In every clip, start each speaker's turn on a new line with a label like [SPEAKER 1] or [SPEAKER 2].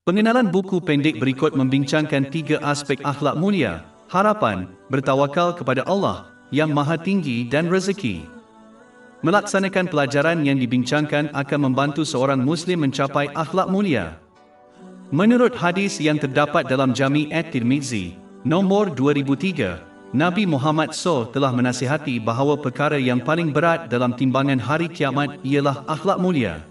[SPEAKER 1] Pengenalan buku pendek berikut membincangkan 3 aspek akhlak mulia, harapan, bertawakal kepada Allah yang Maha Tinggi dan rezeki. Melaksanakan pelajaran yang dibincangkan akan membantu seorang Muslim mencapai akhlak mulia. Menurut hadis yang terdapat dalam Jami' at-Tirmizi, nombor 2003, Nabi Muhammad SAW telah menasihati bahawa perkara yang paling berat dalam timbangan hari kiamat ialah akhlak mulia.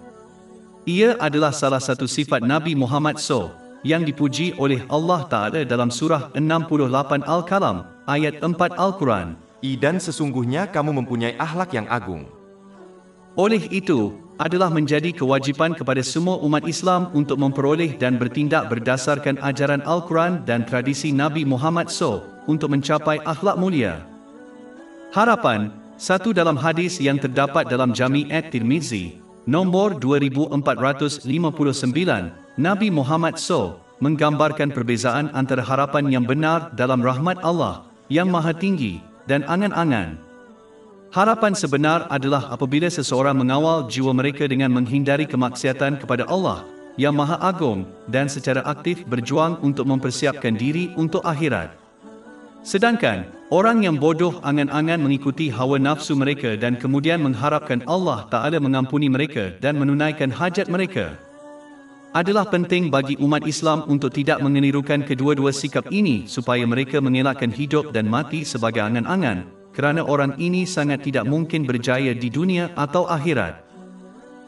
[SPEAKER 1] Ia adalah salah satu sifat Nabi Muhammad SAW yang dipuji oleh Allah Ta'ala dalam surah 68 Al-Qalam, ayat 4 Al-Quran.
[SPEAKER 2] Dan sesungguhnya kamu mempunyai akhlak yang agung.
[SPEAKER 1] Oleh itu, adalah menjadi kewajipan kepada semua umat Islam untuk memperoleh dan bertindak berdasarkan ajaran Al-Quran dan tradisi Nabi Muhammad SAW untuk mencapai akhlak mulia. Harapan, satu dalam hadis yang terdapat dalam Jami' at-Tirmizi, nombor 2459, Nabi Muhammad SAW menggambarkan perbezaan antara harapan yang benar dalam rahmat Allah yang Maha Tinggi dan angan-angan. Harapan sebenar adalah apabila seseorang mengawal jiwa mereka dengan menghindari kemaksiatan kepada Allah yang Maha Agung dan secara aktif berjuang untuk mempersiapkan diri untuk akhirat. Sedangkan, orang yang bodoh angan-angan mengikuti hawa nafsu mereka dan kemudian mengharapkan Allah Ta'ala mengampuni mereka dan menunaikan hajat mereka. Adalah penting bagi umat Islam untuk tidak mengenirukan kedua-dua sikap ini supaya mereka mengelakkan hidup dan mati sebagai angan-angan, kerana orang ini sangat tidak mungkin berjaya di dunia atau akhirat.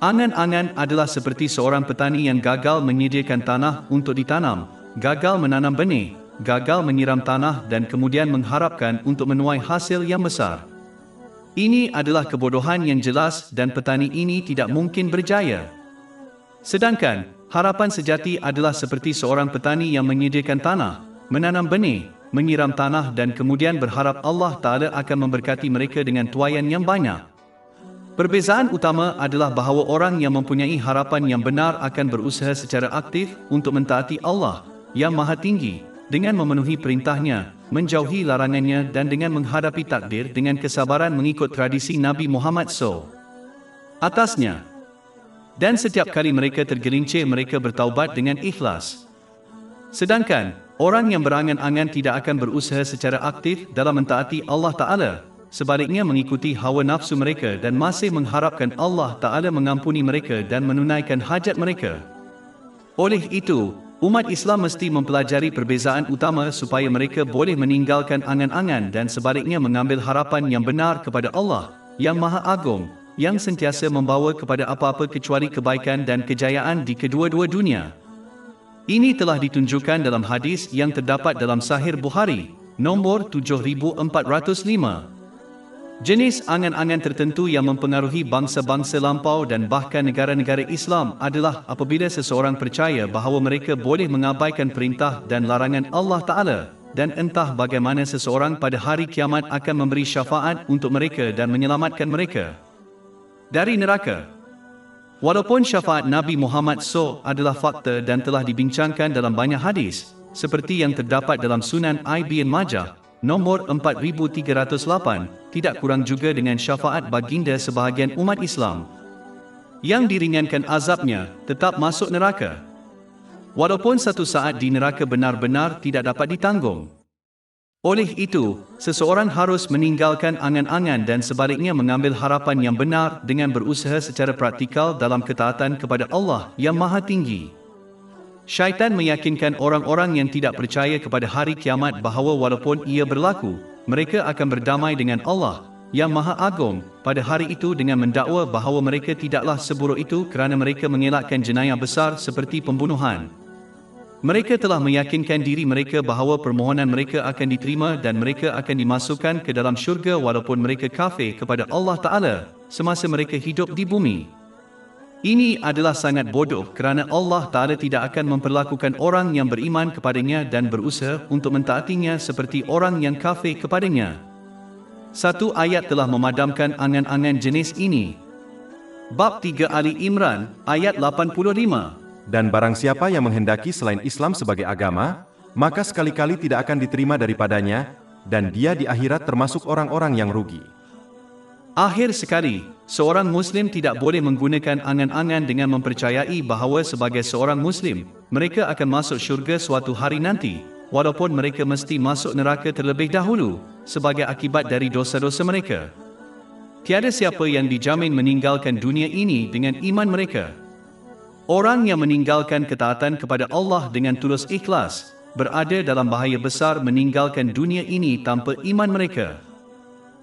[SPEAKER 1] Angan-angan adalah seperti seorang petani yang gagal menyediakan tanah untuk ditanam, gagal menanam benih, gagal menyiram tanah dan kemudian mengharapkan untuk menuai hasil yang besar. Ini adalah kebodohan yang jelas dan petani ini tidak mungkin berjaya. Sedangkan, harapan sejati adalah seperti seorang petani yang menyediakan tanah, menanam benih, menyiram tanah dan kemudian berharap Allah Ta'ala akan memberkati mereka dengan tuaian yang banyak. Perbezaan utama adalah bahawa orang yang mempunyai harapan yang benar akan berusaha secara aktif untuk mentaati Allah yang Maha Tinggi dengan memenuhi perintahnya, menjauhi larangannya dan dengan menghadapi takdir dengan kesabaran mengikut tradisi Nabi Muhammad SAW atasnya. Dan setiap kali mereka tergelincir mereka bertaubat dengan ikhlas. Sedangkan, orang yang berangan-angan tidak akan berusaha secara aktif dalam mentaati Allah Ta'ala, sebaliknya mengikuti hawa nafsu mereka dan masih mengharapkan Allah Ta'ala mengampuni mereka dan menunaikan hajat mereka. Oleh itu, umat Islam mesti mempelajari perbezaan utama supaya mereka boleh meninggalkan angan-angan dan sebaliknya mengambil harapan yang benar kepada Allah, yang Maha Agung, yang sentiasa membawa kepada apa-apa kecuali kebaikan dan kejayaan di kedua-dua dunia. Ini telah ditunjukkan dalam hadis yang terdapat dalam Sahih Bukhari, nombor 7405. Jenis angan-angan tertentu yang mempengaruhi bangsa-bangsa lampau dan bahkan negara-negara Islam adalah apabila seseorang percaya bahawa mereka boleh mengabaikan perintah dan larangan Allah Ta'ala, dan entah bagaimana seseorang pada hari kiamat akan memberi syafaat untuk mereka dan menyelamatkan mereka dari neraka. Walaupun syafaat Nabi Muhammad SAW adalah fakta dan telah dibincangkan dalam banyak hadis, seperti yang terdapat dalam Sunan Ibn Majah, nombor 4308, tidak kurang juga dengan syafaat baginda sebahagian umat Islam yang diringankan azabnya, tetap masuk neraka. Walaupun satu saat di neraka benar-benar tidak dapat ditanggung. Oleh itu, seseorang harus meninggalkan angan-angan dan sebaliknya mengambil harapan yang benar dengan berusaha secara praktikal dalam ketaatan kepada Allah yang Maha Tinggi. Syaitan meyakinkan orang-orang yang tidak percaya kepada hari kiamat bahawa walaupun ia berlaku, mereka akan berdamai dengan Allah yang Maha Agung pada hari itu dengan mendakwa bahawa mereka tidaklah seburuk itu kerana mereka mengelakkan jenayah besar seperti pembunuhan. Mereka telah meyakinkan diri mereka bahawa permohonan mereka akan diterima dan mereka akan dimasukkan ke dalam syurga walaupun mereka kafir kepada Allah Ta'ala semasa mereka hidup di bumi. Ini adalah sangat bodoh kerana Allah Ta'ala tidak akan memperlakukan orang yang beriman kepadanya dan berusaha untuk mentaatinya seperti orang yang kafir kepadanya. Satu ayat telah memadamkan angan-angan jenis ini. Bab 3 Ali Imran, ayat 85.
[SPEAKER 2] Dan barang siapa yang menghendaki selain Islam sebagai agama, maka sekali-kali tidak akan diterima daripadanya, dan dia di akhirat termasuk orang-orang yang rugi.
[SPEAKER 1] Akhir sekali, Seorang Muslim tidak boleh menggunakan angan-angan dengan mempercayai bahawa sebagai seorang Muslim, mereka akan masuk syurga suatu hari nanti, walaupun mereka mesti masuk neraka terlebih dahulu, sebagai akibat dari dosa-dosa mereka. Tiada siapa yang dijamin meninggalkan dunia ini dengan iman mereka. Orang yang meninggalkan ketaatan kepada Allah dengan tulus ikhlas, berada dalam bahaya besar meninggalkan dunia ini tanpa iman mereka.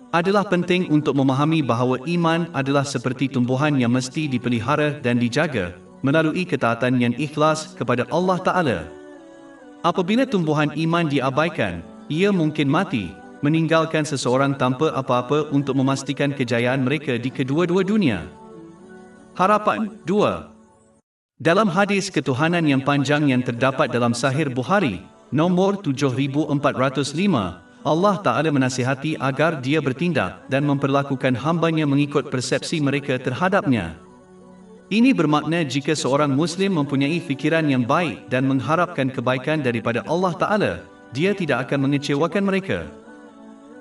[SPEAKER 1] Adalah penting untuk memahami bahawa iman adalah seperti tumbuhan yang mesti dipelihara dan dijaga, melalui ketaatan yang ikhlas kepada Allah Ta'ala. Apabila tumbuhan iman diabaikan, ia mungkin mati, meninggalkan seseorang tanpa apa-apa untuk memastikan kejayaan mereka di kedua-dua dunia. Harapan 2. Dalam hadis ketuhanan yang panjang yang terdapat dalam Sahih Bukhari, nombor 7405, Allah Ta'ala menasihati agar dia bertindak dan memperlakukan hambanya mengikut persepsi mereka terhadapnya. Ini bermakna jika seorang Muslim mempunyai fikiran yang baik dan mengharapkan kebaikan daripada Allah Ta'ala, dia tidak akan mengecewakan mereka.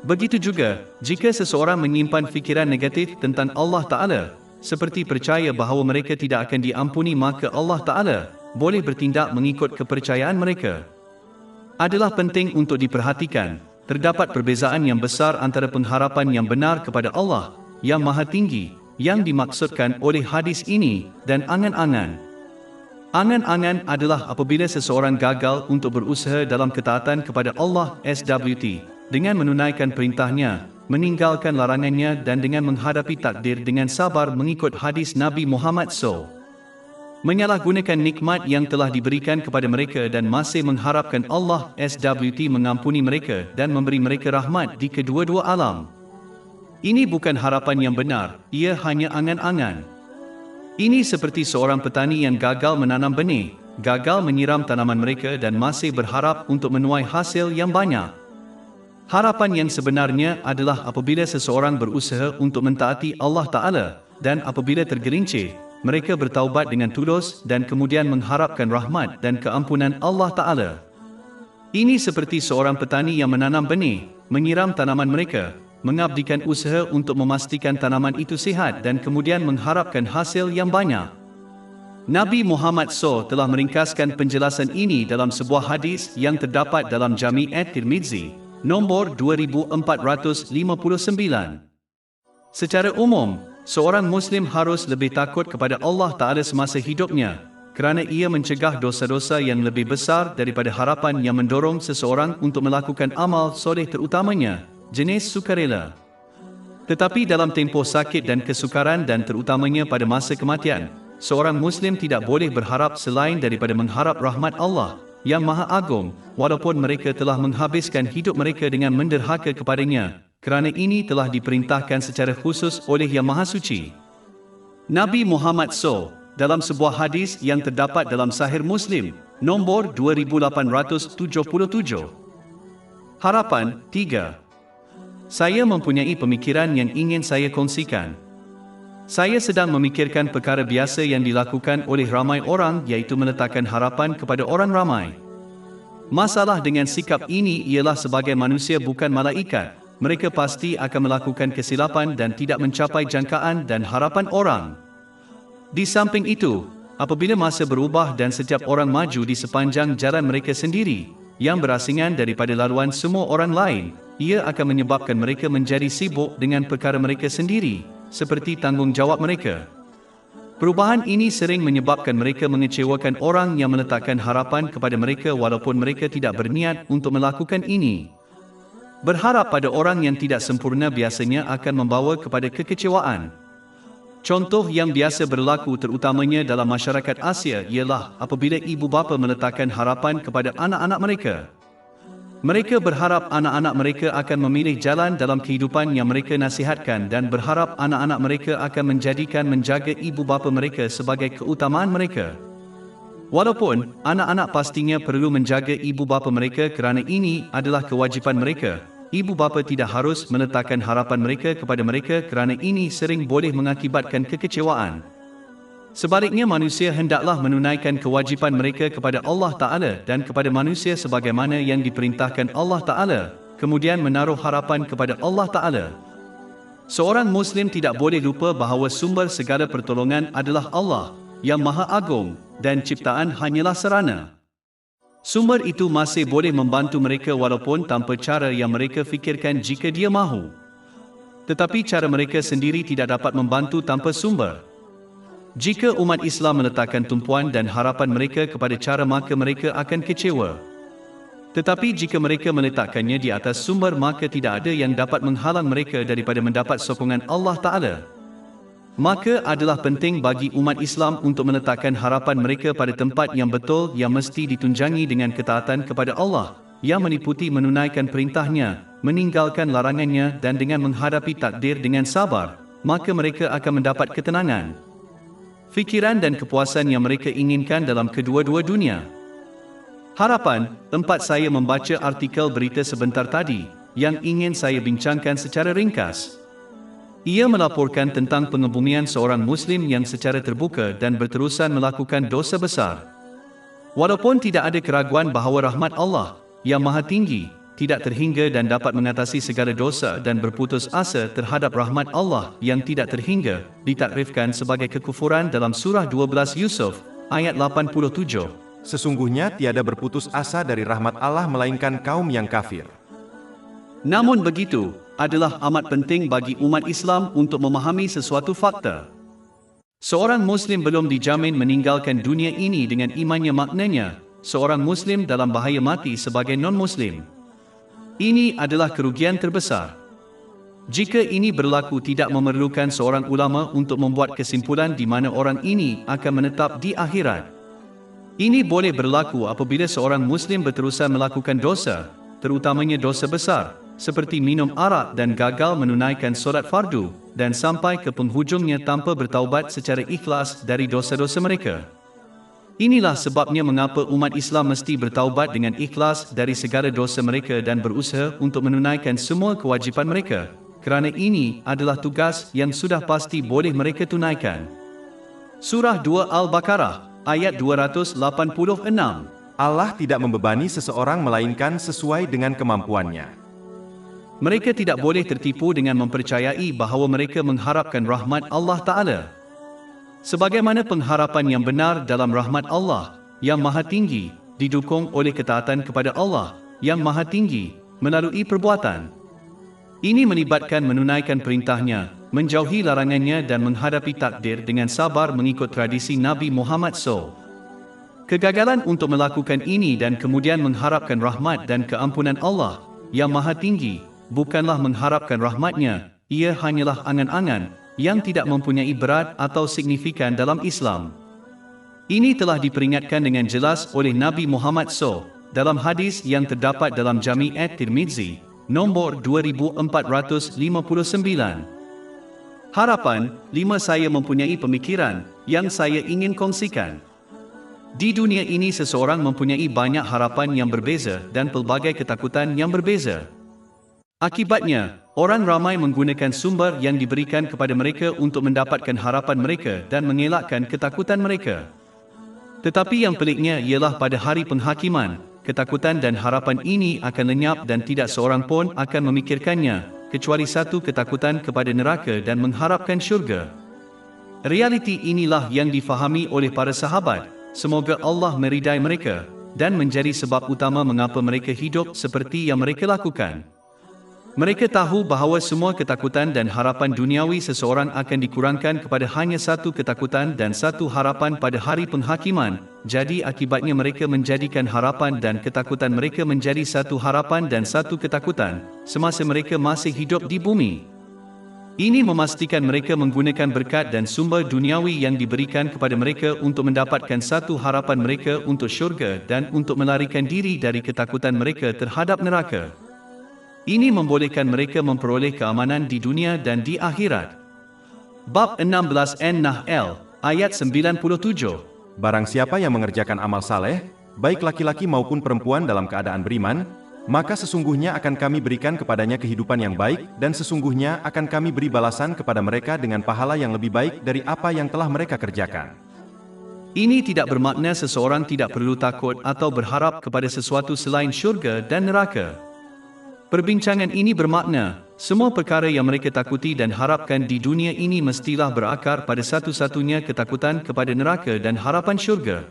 [SPEAKER 1] Begitu juga, jika seseorang menyimpan fikiran negatif tentang Allah Ta'ala, seperti percaya bahawa mereka tidak akan diampuni, maka Allah Ta'ala boleh bertindak mengikut kepercayaan mereka. Adalah penting untuk diperhatikan, terdapat perbezaan yang besar antara pengharapan yang benar kepada Allah, yang Maha Tinggi, yang dimaksudkan oleh hadis ini, dan angan-angan. Angan-angan adalah apabila seseorang gagal untuk berusaha dalam ketaatan kepada Allah SWT, dengan menunaikan perintahnya, meninggalkan larangannya dan dengan menghadapi takdir dengan sabar mengikut hadis Nabi Muhammad SAW. Menyalahgunakan nikmat yang telah diberikan kepada mereka dan masih mengharapkan Allah SWT mengampuni mereka dan memberi mereka rahmat di kedua-dua alam. Ini bukan harapan yang benar, ia hanya angan-angan. Ini seperti seorang petani yang gagal menanam benih, gagal menyiram tanaman mereka dan masih berharap untuk menuai hasil yang banyak. Harapan yang sebenarnya adalah apabila seseorang berusaha untuk mentaati Allah Ta'ala, dan apabila tergelincir, mereka bertaubat dengan tulus dan kemudian mengharapkan rahmat dan keampunan Allah Ta'ala. Ini seperti seorang petani yang menanam benih, menyiram tanaman mereka, mengabdikan usaha untuk memastikan tanaman itu sihat dan kemudian mengharapkan hasil yang banyak. Nabi Muhammad SAW telah meringkaskan penjelasan ini dalam sebuah hadis yang terdapat dalam Jami' at-Tirmidzi, nombor 2459. Secara umum, seorang Muslim harus lebih takut kepada Allah Ta'ala semasa hidupnya, kerana ia mencegah dosa-dosa yang lebih besar daripada harapan yang mendorong seseorang untuk melakukan amal soleh, terutamanya jenis sukarela. Tetapi dalam tempoh sakit dan kesukaran dan terutamanya pada masa kematian, seorang Muslim tidak boleh berharap selain daripada mengharap rahmat Allah yang Maha Agung, walaupun mereka telah menghabiskan hidup mereka dengan menderhaka kepadanya, kerana ini telah diperintahkan secara khusus oleh Yang Maha Suci. Nabi Muhammad SAW, dalam sebuah hadis yang terdapat dalam Sahih Muslim, nombor 2877. Harapan 3. Saya mempunyai pemikiran yang ingin saya kongsikan. Saya sedang memikirkan perkara biasa yang dilakukan oleh ramai orang, iaitu meletakkan harapan kepada orang ramai. Masalah dengan sikap ini ialah sebagai manusia bukan malaikat, mereka pasti akan melakukan kesilapan dan tidak mencapai jangkaan dan harapan orang. Di samping itu, apabila masa berubah dan setiap orang maju di sepanjang jalan mereka sendiri, yang berasingan daripada laluan semua orang lain, ia akan menyebabkan mereka menjadi sibuk dengan perkara mereka sendiri, seperti tanggungjawab mereka. Perubahan ini sering menyebabkan mereka mengecewakan orang yang meletakkan harapan kepada mereka walaupun mereka tidak berniat untuk melakukan ini. Berharap pada orang yang tidak sempurna biasanya akan membawa kepada kekecewaan. Contoh yang biasa berlaku terutamanya dalam masyarakat Asia ialah apabila ibu bapa meletakkan harapan kepada anak-anak mereka. Mereka berharap anak-anak mereka akan memilih jalan dalam kehidupan yang mereka nasihatkan dan berharap anak-anak mereka akan menjaga ibu bapa mereka sebagai keutamaan mereka. Walaupun anak-anak pastinya perlu menjaga ibu bapa mereka kerana ini adalah kewajipan mereka, ibu bapa tidak harus meletakkan harapan mereka kepada mereka kerana ini sering boleh mengakibatkan kekecewaan. Sebaliknya, manusia hendaklah menunaikan kewajipan mereka kepada Allah Ta'ala dan kepada manusia sebagaimana yang diperintahkan Allah Ta'ala, kemudian menaruh harapan kepada Allah Ta'ala. Seorang Muslim tidak boleh lupa bahawa sumber segala pertolongan adalah Allah, yang Maha Agung, dan ciptaan hanyalah serana. Sumber itu masih boleh membantu mereka walaupun tanpa cara yang mereka fikirkan jika Dia mahu. Tetapi cara mereka sendiri tidak dapat membantu tanpa sumber. Jika umat Islam meletakkan tumpuan dan harapan mereka kepada cara, maka mereka akan kecewa. Tetapi jika mereka meletakkannya di atas sumber, maka tidak ada yang dapat menghalang mereka daripada mendapat sokongan Allah Ta'ala. Maka adalah penting bagi umat Islam untuk meletakkan harapan mereka pada tempat yang betul, yang mesti ditunjangi dengan ketaatan kepada Allah, yang meliputi menunaikan perintahnya, meninggalkan larangannya, dan dengan menghadapi takdir dengan sabar, maka mereka akan mendapat ketenangan, fikiran dan kepuasan yang mereka inginkan dalam kedua-dua dunia. Harapan, tempat saya membaca artikel berita sebentar tadi, yang ingin saya bincangkan secara ringkas. Ia melaporkan tentang pengebumian seorang Muslim yang secara terbuka dan berterusan melakukan dosa besar. Walaupun tidak ada keraguan bahawa rahmat Allah, yang Maha Tinggi, tidak terhingga dan dapat mengatasi segala dosa, dan berputus asa terhadap rahmat Allah yang tidak terhingga, ditakrifkan sebagai kekufuran dalam surah 12 Yusuf, ayat 87.
[SPEAKER 2] Sesungguhnya tiada berputus asa dari rahmat Allah melainkan kaum yang kafir.
[SPEAKER 1] Namun begitu, adalah amat penting bagi umat Islam untuk memahami sesuatu fakta. Seorang Muslim belum dijamin meninggalkan dunia ini dengan imannya, maknanya, seorang Muslim dalam bahaya mati sebagai non-Muslim. Ini adalah kerugian terbesar. Jika ini berlaku, tidak memerlukan seorang ulama untuk membuat kesimpulan di mana orang ini akan menetap di akhirat. Ini boleh berlaku apabila seorang Muslim berterusan melakukan dosa, terutamanya dosa besar, seperti minum arak dan gagal menunaikan solat fardu, dan sampai ke penghujungnya tanpa bertaubat secara ikhlas dari dosa-dosa mereka. Inilah sebabnya mengapa umat Islam mesti bertaubat dengan ikhlas dari segala dosa mereka dan berusaha untuk menunaikan semua kewajipan mereka, kerana ini adalah tugas yang sudah pasti boleh mereka tunaikan. Surah 2 Al-Baqarah, ayat 286.
[SPEAKER 2] Allah tidak membebani seseorang melainkan sesuai dengan kemampuannya.
[SPEAKER 1] Mereka tidak boleh tertipu dengan mempercayai bahawa mereka mengharapkan rahmat Allah Ta'ala. Sebagaimana pengharapan yang benar dalam rahmat Allah, yang Maha Tinggi, didukung oleh ketaatan kepada Allah, yang Maha Tinggi, melalui perbuatan. Ini melibatkan menunaikan perintahnya, menjauhi larangannya dan menghadapi takdir dengan sabar mengikut tradisi Nabi Muhammad SAW. Kegagalan untuk melakukan ini dan kemudian mengharapkan rahmat dan keampunan Allah, yang Maha Tinggi, bukanlah mengharapkan rahmatnya, ia hanyalah angan-angan yang tidak mempunyai berat atau signifikan dalam Islam. Ini telah diperingatkan dengan jelas oleh Nabi Muhammad SAW dalam hadis yang terdapat dalam Jami' at-Tirmizi, nombor 2459. Harapan, 5. Saya mempunyai pemikiran yang saya ingin kongsikan. Di dunia ini seseorang mempunyai banyak harapan yang berbeza dan pelbagai ketakutan yang berbeza. Akibatnya, orang ramai menggunakan sumber yang diberikan kepada mereka untuk mendapatkan harapan mereka dan mengelakkan ketakutan mereka. Tetapi yang peliknya ialah pada hari penghakiman, ketakutan dan harapan ini akan lenyap dan tidak seorang pun akan memikirkannya, kecuali satu, ketakutan kepada neraka dan mengharapkan syurga. Realiti inilah yang difahami oleh para sahabat, semoga Allah meridai mereka, dan menjadi sebab utama mengapa mereka hidup seperti yang mereka lakukan. Mereka tahu bahawa semua ketakutan dan harapan duniawi seseorang akan dikurangkan kepada hanya satu ketakutan dan satu harapan pada hari penghakiman. Jadi akibatnya mereka menjadikan harapan dan ketakutan mereka menjadi satu harapan dan satu ketakutan semasa mereka masih hidup di bumi. Ini memastikan mereka menggunakan berkat dan sumber duniawi yang diberikan kepada mereka untuk mendapatkan satu harapan mereka untuk syurga dan untuk melarikan diri dari ketakutan mereka terhadap neraka. Ini membolehkan mereka memperoleh keamanan di dunia dan di akhirat. Bab 16 An-Nahl, ayat 97.
[SPEAKER 2] Barang siapa yang mengerjakan amal saleh, baik laki-laki maupun perempuan dalam keadaan beriman, maka sesungguhnya akan kami berikan kepadanya kehidupan yang baik, dan sesungguhnya akan kami beri balasan kepada mereka dengan pahala yang lebih baik dari apa yang telah mereka kerjakan.
[SPEAKER 1] Ini tidak bermakna seseorang tidak perlu takut atau berharap kepada sesuatu selain syurga dan neraka. Perbincangan ini bermakna, Semua perkara yang mereka takuti dan harapkan di dunia ini mestilah berakar pada satu-satunya ketakutan kepada neraka dan harapan syurga.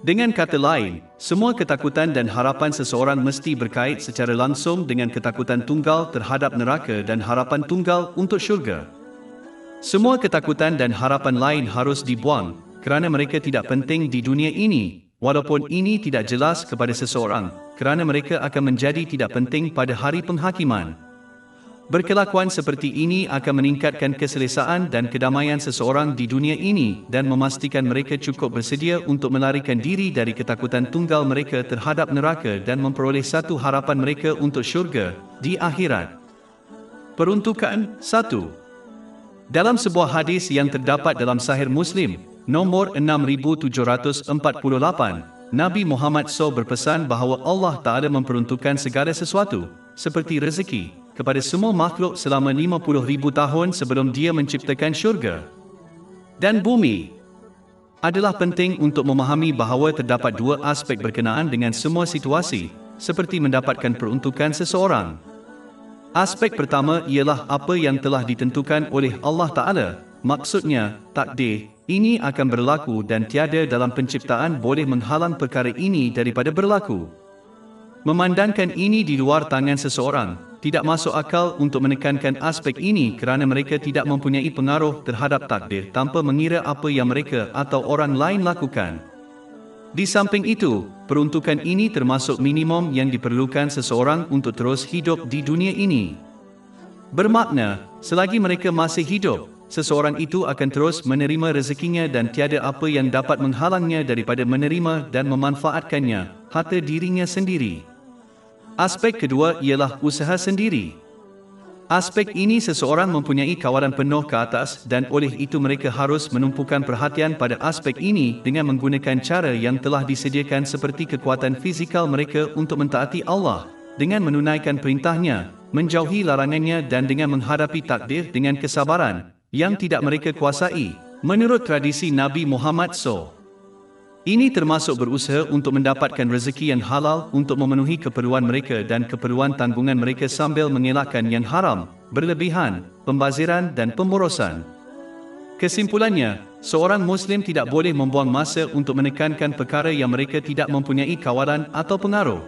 [SPEAKER 1] Dengan kata lain, semua ketakutan dan harapan seseorang mesti berkait secara langsung dengan ketakutan tunggal terhadap neraka dan harapan tunggal untuk syurga. Semua ketakutan dan harapan lain harus dibuang, kerana mereka tidak penting di dunia ini, walaupun ini tidak jelas kepada seseorang, kerana mereka akan menjadi tidak penting pada hari penghakiman. Berkelakuan seperti ini akan meningkatkan keselesaan dan kedamaian seseorang di dunia ini dan memastikan mereka cukup bersedia untuk melarikan diri dari ketakutan tunggal mereka terhadap neraka dan memperoleh satu harapan mereka untuk syurga di akhirat. Peruntukan 1. Dalam sebuah hadis yang terdapat dalam Sahih Muslim, nomor 6748, Nabi Muhammad SAW berpesan bahawa Allah Ta'ala memperuntukkan segala sesuatu, seperti rezeki, kepada semua makhluk selama 50,000 tahun sebelum Dia menciptakan syurga dan bumi. Adalah penting untuk memahami bahawa terdapat dua aspek berkenaan dengan semua situasi, seperti mendapatkan peruntukan seseorang. Aspek pertama ialah apa yang telah ditentukan oleh Allah Ta'ala, maksudnya, takdir. Ini akan berlaku dan tiada dalam penciptaan boleh menghalang perkara ini daripada berlaku. Memandangkan ini di luar tangan seseorang, tidak masuk akal untuk menekankan aspek ini kerana mereka tidak mempunyai pengaruh terhadap takdir tanpa mengira apa yang mereka atau orang lain lakukan. Di samping itu, peruntukan ini termasuk minimum yang diperlukan seseorang untuk terus hidup di dunia ini. Bermakna, selagi mereka masih hidup, seseorang itu akan terus menerima rezekinya dan tiada apa yang dapat menghalangnya daripada menerima dan memanfaatkannya, harta dirinya sendiri. Aspek kedua ialah usaha sendiri. Aspek ini seseorang mempunyai kawalan penuh ke atas dan oleh itu mereka harus menumpukan perhatian pada aspek ini dengan menggunakan cara yang telah disediakan seperti kekuatan fizikal mereka untuk mentaati Allah, dengan menunaikan perintahnya, menjauhi larangannya dan dengan menghadapi takdir dengan kesabaran yang tidak mereka kuasai, menurut tradisi Nabi Muhammad SAW. Ini termasuk berusaha untuk mendapatkan rezeki yang halal untuk memenuhi keperluan mereka dan keperluan tanggungan mereka sambil mengelakkan yang haram, berlebihan, pembaziran dan pemborosan. Kesimpulannya, seorang Muslim tidak boleh membuang masa untuk menekankan perkara yang mereka tidak mempunyai kawalan atau pengaruh.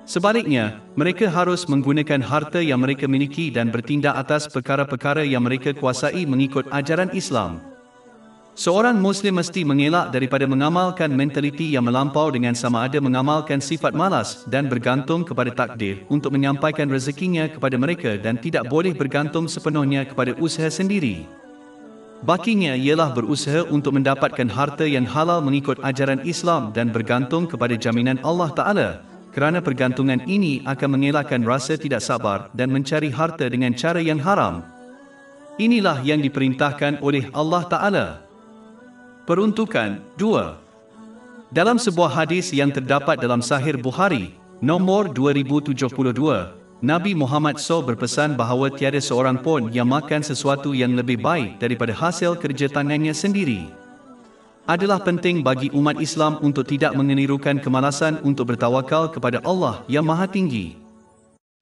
[SPEAKER 1] Sebaliknya, mereka harus menggunakan harta yang mereka miliki dan bertindak atas perkara-perkara yang mereka kuasai mengikut ajaran Islam. Seorang Muslim mesti mengelak daripada mengamalkan mentaliti yang melampau dengan sama ada mengamalkan sifat malas dan bergantung kepada takdir untuk menyampaikan rezekinya kepada mereka dan tidak boleh bergantung sepenuhnya kepada usaha sendiri. Bakinya ialah berusaha untuk mendapatkan harta yang halal mengikut ajaran Islam dan bergantung kepada jaminan Allah Ta'ala, kerana pergantungan ini akan mengelakkan rasa tidak sabar dan mencari harta dengan cara yang haram. Inilah yang diperintahkan oleh Allah Ta'ala. Peruntukan 2. Dalam sebuah hadis yang terdapat dalam Sahih Bukhari, nomor 2072, Nabi Muhammad SAW berpesan bahawa tiada seorang pun yang makan sesuatu yang lebih baik daripada hasil kerja tangannya sendiri. Adalah penting bagi umat Islam untuk tidak mengenirukan kemalasan untuk bertawakal kepada Allah yang Maha Tinggi.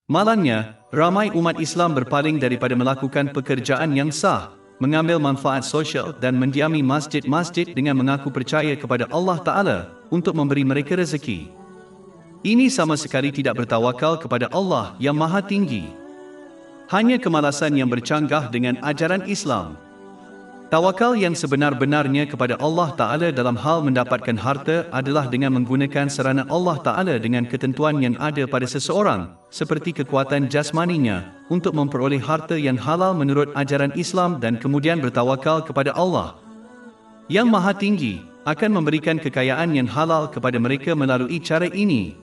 [SPEAKER 1] Malangnya, ramai umat Islam berpaling daripada melakukan pekerjaan yang sah, mengambil manfaat sosial dan mendiami masjid-masjid dengan mengaku percaya kepada Allah Ta'ala untuk memberi mereka rezeki. Ini sama sekali tidak bertawakal kepada Allah yang Maha Tinggi. Hanya kemalasan yang bercanggah dengan ajaran Islam. Tawakal yang sebenar-benarnya kepada Allah Ta'ala dalam hal mendapatkan harta adalah dengan menggunakan sarana Allah Ta'ala dengan ketentuan yang ada pada seseorang, seperti kekuatan jasmaninya, untuk memperoleh harta yang halal menurut ajaran Islam dan kemudian bertawakal kepada Allah yang Maha Tinggi, akan memberikan kekayaan yang halal kepada mereka melalui cara ini.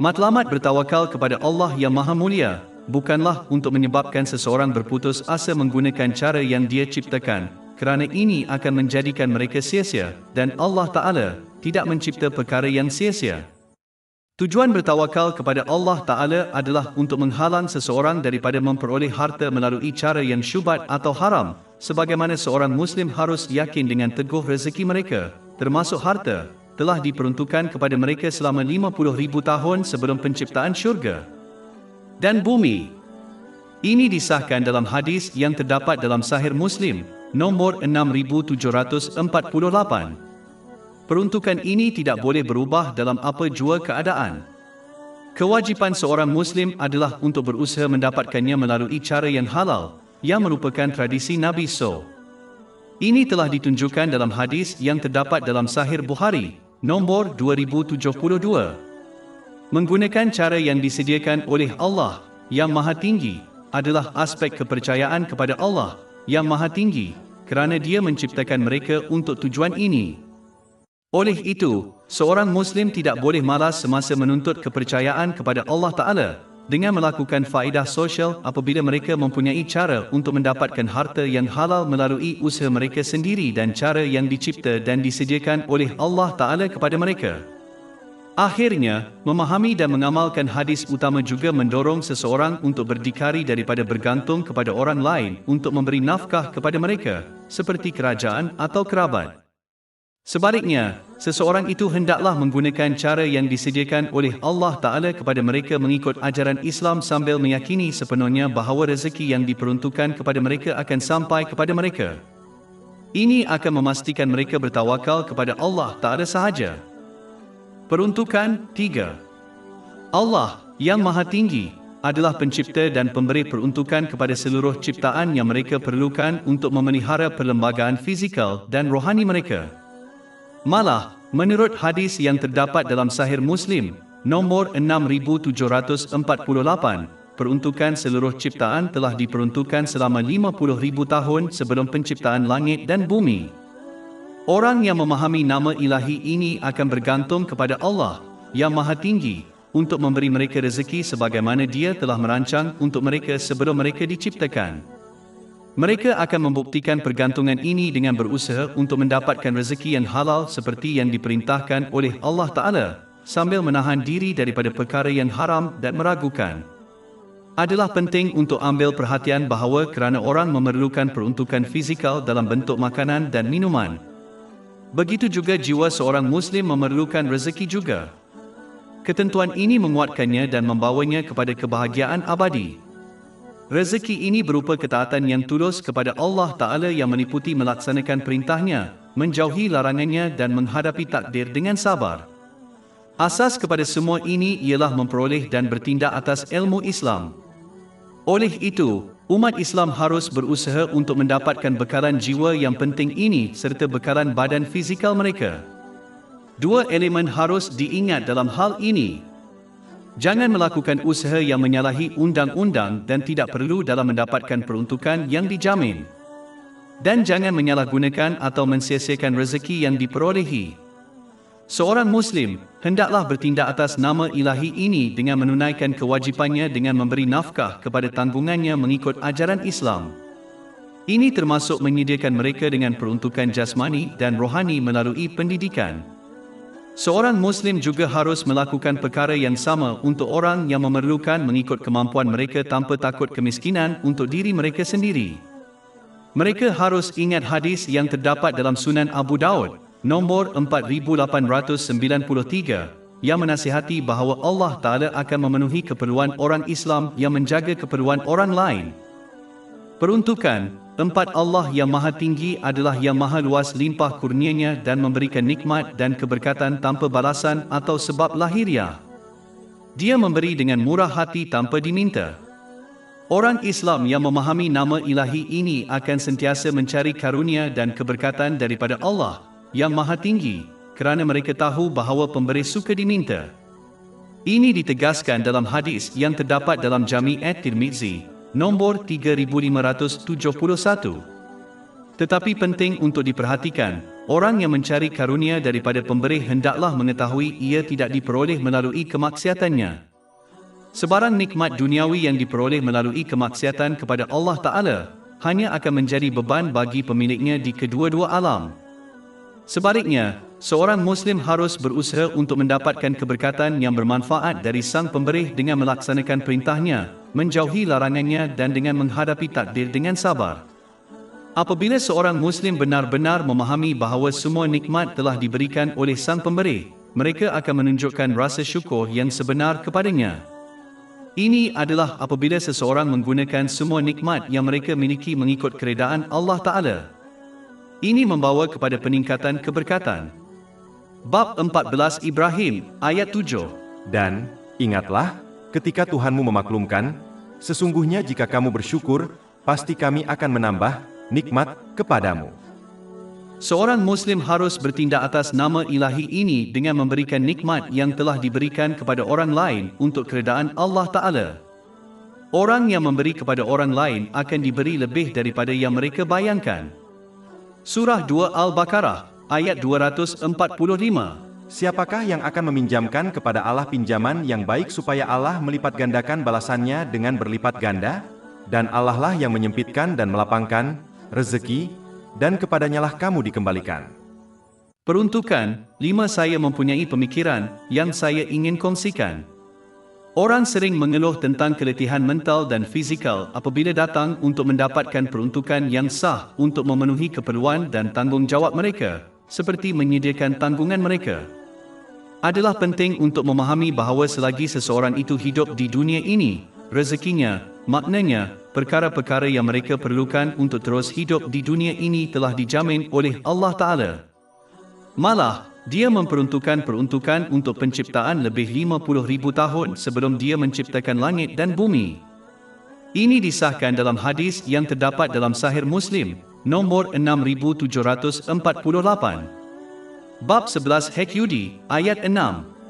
[SPEAKER 1] Matlamat bertawakal kepada Allah yang Maha Mulia bukanlah untuk menyebabkan seseorang berputus asa menggunakan cara yang Dia ciptakan, kerana ini akan menjadikan mereka sia-sia, dan Allah Ta'ala tidak mencipta perkara yang sia-sia. Tujuan bertawakal kepada Allah Ta'ala adalah untuk menghalang seseorang daripada memperoleh harta melalui cara yang syubhat atau haram, sebagaimana seorang Muslim harus yakin dengan teguh rezeki mereka, termasuk harta, telah diperuntukkan kepada mereka selama 50,000 tahun sebelum penciptaan syurga dan bumi. Ini disahkan dalam hadis yang terdapat dalam Sahih Muslim, nombor 6748. Peruntukan ini tidak boleh berubah dalam apa jua keadaan. Kewajipan seorang Muslim adalah untuk berusaha mendapatkannya melalui cara yang halal, yang merupakan tradisi Nabi SAW. Ini telah ditunjukkan dalam hadis yang terdapat dalam Sahih Bukhari, nombor 2072. Menggunakan cara yang disediakan oleh Allah yang Maha Tinggi adalah aspek kepercayaan kepada Allah yang Maha Tinggi, kerana Dia menciptakan mereka untuk tujuan ini. Oleh itu, seorang Muslim tidak boleh malas semasa menuntut kepercayaan kepada Allah Ta'ala dengan melakukan faedah sosial apabila mereka mempunyai cara untuk mendapatkan harta yang halal melalui usaha mereka sendiri dan cara yang dicipta dan disediakan oleh Allah Ta'ala kepada mereka. Akhirnya, memahami dan mengamalkan hadis utama juga mendorong seseorang untuk berdikari daripada bergantung kepada orang lain untuk memberi nafkah kepada mereka, seperti kerajaan atau kerabat. Sebaliknya, seseorang itu hendaklah menggunakan cara yang disediakan oleh Allah Ta'ala kepada mereka mengikut ajaran Islam sambil meyakini sepenuhnya bahawa rezeki yang diperuntukkan kepada mereka akan sampai kepada mereka. Ini akan memastikan mereka bertawakal kepada Allah Ta'ala sahaja. Peruntukan 3. Allah yang Maha Tinggi adalah pencipta dan pemberi peruntukan kepada seluruh ciptaan yang mereka perlukan untuk memelihara perlembagaan fizikal dan rohani mereka. Malah, menurut hadis yang terdapat dalam Sahih Muslim, nombor 6748, peruntukan seluruh ciptaan telah diperuntukkan selama 50,000 tahun sebelum penciptaan langit dan bumi. Orang yang memahami nama ilahi ini akan bergantung kepada Allah yang Maha Tinggi untuk memberi mereka rezeki sebagaimana Dia telah merancang untuk mereka sebelum mereka diciptakan. Mereka akan membuktikan pergantungan ini dengan berusaha untuk mendapatkan rezeki yang halal seperti yang diperintahkan oleh Allah Ta'ala, sambil menahan diri daripada perkara yang haram dan meragukan. Adalah penting untuk ambil perhatian bahawa kerana orang memerlukan peruntukan fizikal dalam bentuk makanan dan minuman, begitu juga jiwa seorang Muslim memerlukan rezeki juga. Ketentuan ini menguatkannya dan membawanya kepada kebahagiaan abadi. Rezeki ini berupa ketaatan yang tulus kepada Allah Ta'ala yang meliputi melaksanakan perintahnya, menjauhi larangannya dan menghadapi takdir dengan sabar. Asas kepada semua ini ialah memperoleh dan bertindak atas ilmu Islam. Oleh itu, umat Islam harus berusaha untuk mendapatkan bekalan jiwa yang penting ini serta bekalan badan fizikal mereka. Dua elemen harus diingat dalam hal ini. Jangan melakukan usaha yang menyalahi undang-undang dan tidak perlu dalam mendapatkan peruntukan yang dijamin. Dan jangan menyalahgunakan atau mensia-siakan rezeki yang diperolehi. Seorang Muslim hendaklah bertindak atas nama ilahi ini dengan menunaikan kewajipannya dengan memberi nafkah kepada tanggungannya mengikut ajaran Islam. Ini termasuk menyediakan mereka dengan peruntukan jasmani dan rohani melalui pendidikan. Seorang Muslim juga harus melakukan perkara yang sama untuk orang yang memerlukan mengikut kemampuan mereka tanpa takut kemiskinan untuk diri mereka sendiri. Mereka harus ingat hadis yang terdapat dalam Sunan Abu Daud, nombor 4893, yang menasihati bahawa Allah Ta'ala akan memenuhi keperluan orang Islam yang menjaga keperluan orang lain. Peruntukan 4. Allah yang Maha Tinggi adalah yang maha luas limpah kurnianya dan memberikan nikmat dan keberkatan tanpa balasan atau sebab lahiriah. Dia memberi dengan murah hati tanpa diminta. Orang Islam yang memahami nama ilahi ini akan sentiasa mencari karunia dan keberkatan daripada Allah yang Maha Tinggi, kerana mereka tahu bahawa pemberi suka diminta. Ini ditegaskan dalam hadis yang terdapat dalam Jami' at-Tirmizi, nombor 3571. Tetapi penting untuk diperhatikan, orang yang mencari karunia daripada pemberi hendaklah mengetahui ia tidak diperoleh melalui kemaksiatannya. Sebarang nikmat duniawi yang diperoleh melalui kemaksiatan kepada Allah Ta'ala hanya akan menjadi beban bagi pemiliknya di kedua-dua alam. Sebaliknya, seorang Muslim harus berusaha untuk mendapatkan keberkatan yang bermanfaat dari Sang Pemberi dengan melaksanakan perintahnya, menjauhi larangannya dan dengan menghadapi takdir dengan sabar. Apabila seorang Muslim benar-benar memahami bahawa semua nikmat telah diberikan oleh Sang Pemberi, mereka akan menunjukkan rasa syukur yang sebenar kepadanya. Ini adalah apabila seseorang menggunakan semua nikmat yang mereka miliki mengikut keredaan Allah Ta'ala. Ini membawa kepada peningkatan keberkatan. Bab 14 Ibrahim, ayat 7.
[SPEAKER 2] Dan, ingatlah, ketika Tuhanmu memaklumkan, sesungguhnya jika kamu bersyukur, pasti kami akan menambah nikmat kepadamu.
[SPEAKER 1] Seorang Muslim harus bertindak atas nama ilahi ini dengan memberikan nikmat yang telah diberikan kepada orang lain untuk keredaan Allah Ta'ala. Orang yang memberi kepada orang lain akan diberi lebih daripada yang mereka bayangkan. Surah 2 Al-Baqarah, ayat 245.
[SPEAKER 2] Siapakah yang akan meminjamkan kepada Allah pinjaman yang baik supaya Allah melipat gandakan balasannya dengan berlipat ganda? Dan Allah lah yang menyempitkan dan melapangkan rezeki, dan kepadanyalah kamu dikembalikan.
[SPEAKER 1] Peruntukan, 5 saya mempunyai pemikiran yang saya ingin kongsikan. Orang sering mengeluh tentang keletihan mental dan fizikal apabila datang untuk mendapatkan peruntukan yang sah untuk memenuhi keperluan dan tanggungjawab mereka, seperti menyediakan tanggungan mereka. Adalah penting untuk memahami bahawa selagi seseorang itu hidup di dunia ini, rezekinya, maknanya, perkara-perkara yang mereka perlukan untuk terus hidup di dunia ini telah dijamin oleh Allah Ta'ala. Malah, Dia memperuntukkan peruntukan untuk penciptaan lebih 50,000 tahun sebelum Dia menciptakan langit dan bumi. Ini disahkan dalam hadis yang terdapat dalam Sahih Muslim, nombor 6748. Bab 11 Hq ayat 6.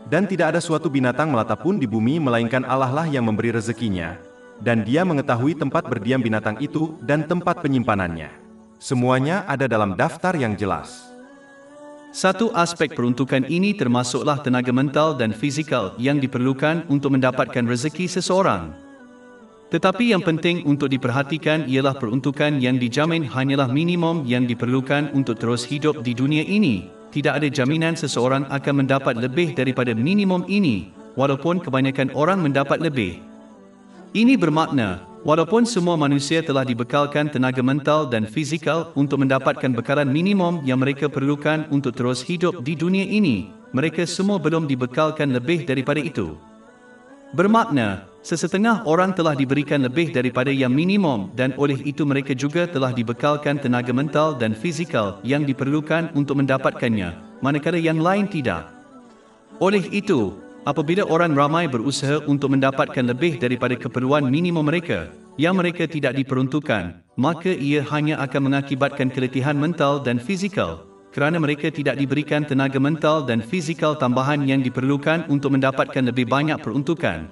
[SPEAKER 2] Dan tidak ada suatu binatang melata pun di bumi melainkan Allah lah yang memberi rezekinya, dan Dia mengetahui tempat berdiam binatang itu dan tempat penyimpanannya. Semuanya ada dalam daftar yang jelas.
[SPEAKER 1] Satu aspek peruntukan ini termasuklah tenaga mental dan fizikal yang diperlukan untuk mendapatkan rezeki seseorang. Tetapi yang penting untuk diperhatikan ialah peruntukan yang dijamin hanyalah minimum yang diperlukan untuk terus hidup di dunia ini. Tidak ada jaminan seseorang akan mendapat lebih daripada minimum ini, walaupun kebanyakan orang mendapat lebih. Ini bermakna, walaupun semua manusia telah dibekalkan tenaga mental dan fizikal untuk mendapatkan bekalan minimum yang mereka perlukan untuk terus hidup di dunia ini, mereka semua belum dibekalkan lebih daripada itu. Bermakna, sesetengah orang telah diberikan lebih daripada yang minimum dan oleh itu mereka juga telah dibekalkan tenaga mental dan fizikal yang diperlukan untuk mendapatkannya, manakala yang lain tidak. Oleh itu, apabila orang ramai berusaha untuk mendapatkan lebih daripada keperluan minimum mereka, yang mereka tidak diperuntukkan, maka ia hanya akan mengakibatkan keletihan mental dan fizikal, kerana mereka tidak diberikan tenaga mental dan fizikal tambahan yang diperlukan untuk mendapatkan lebih banyak peruntukan.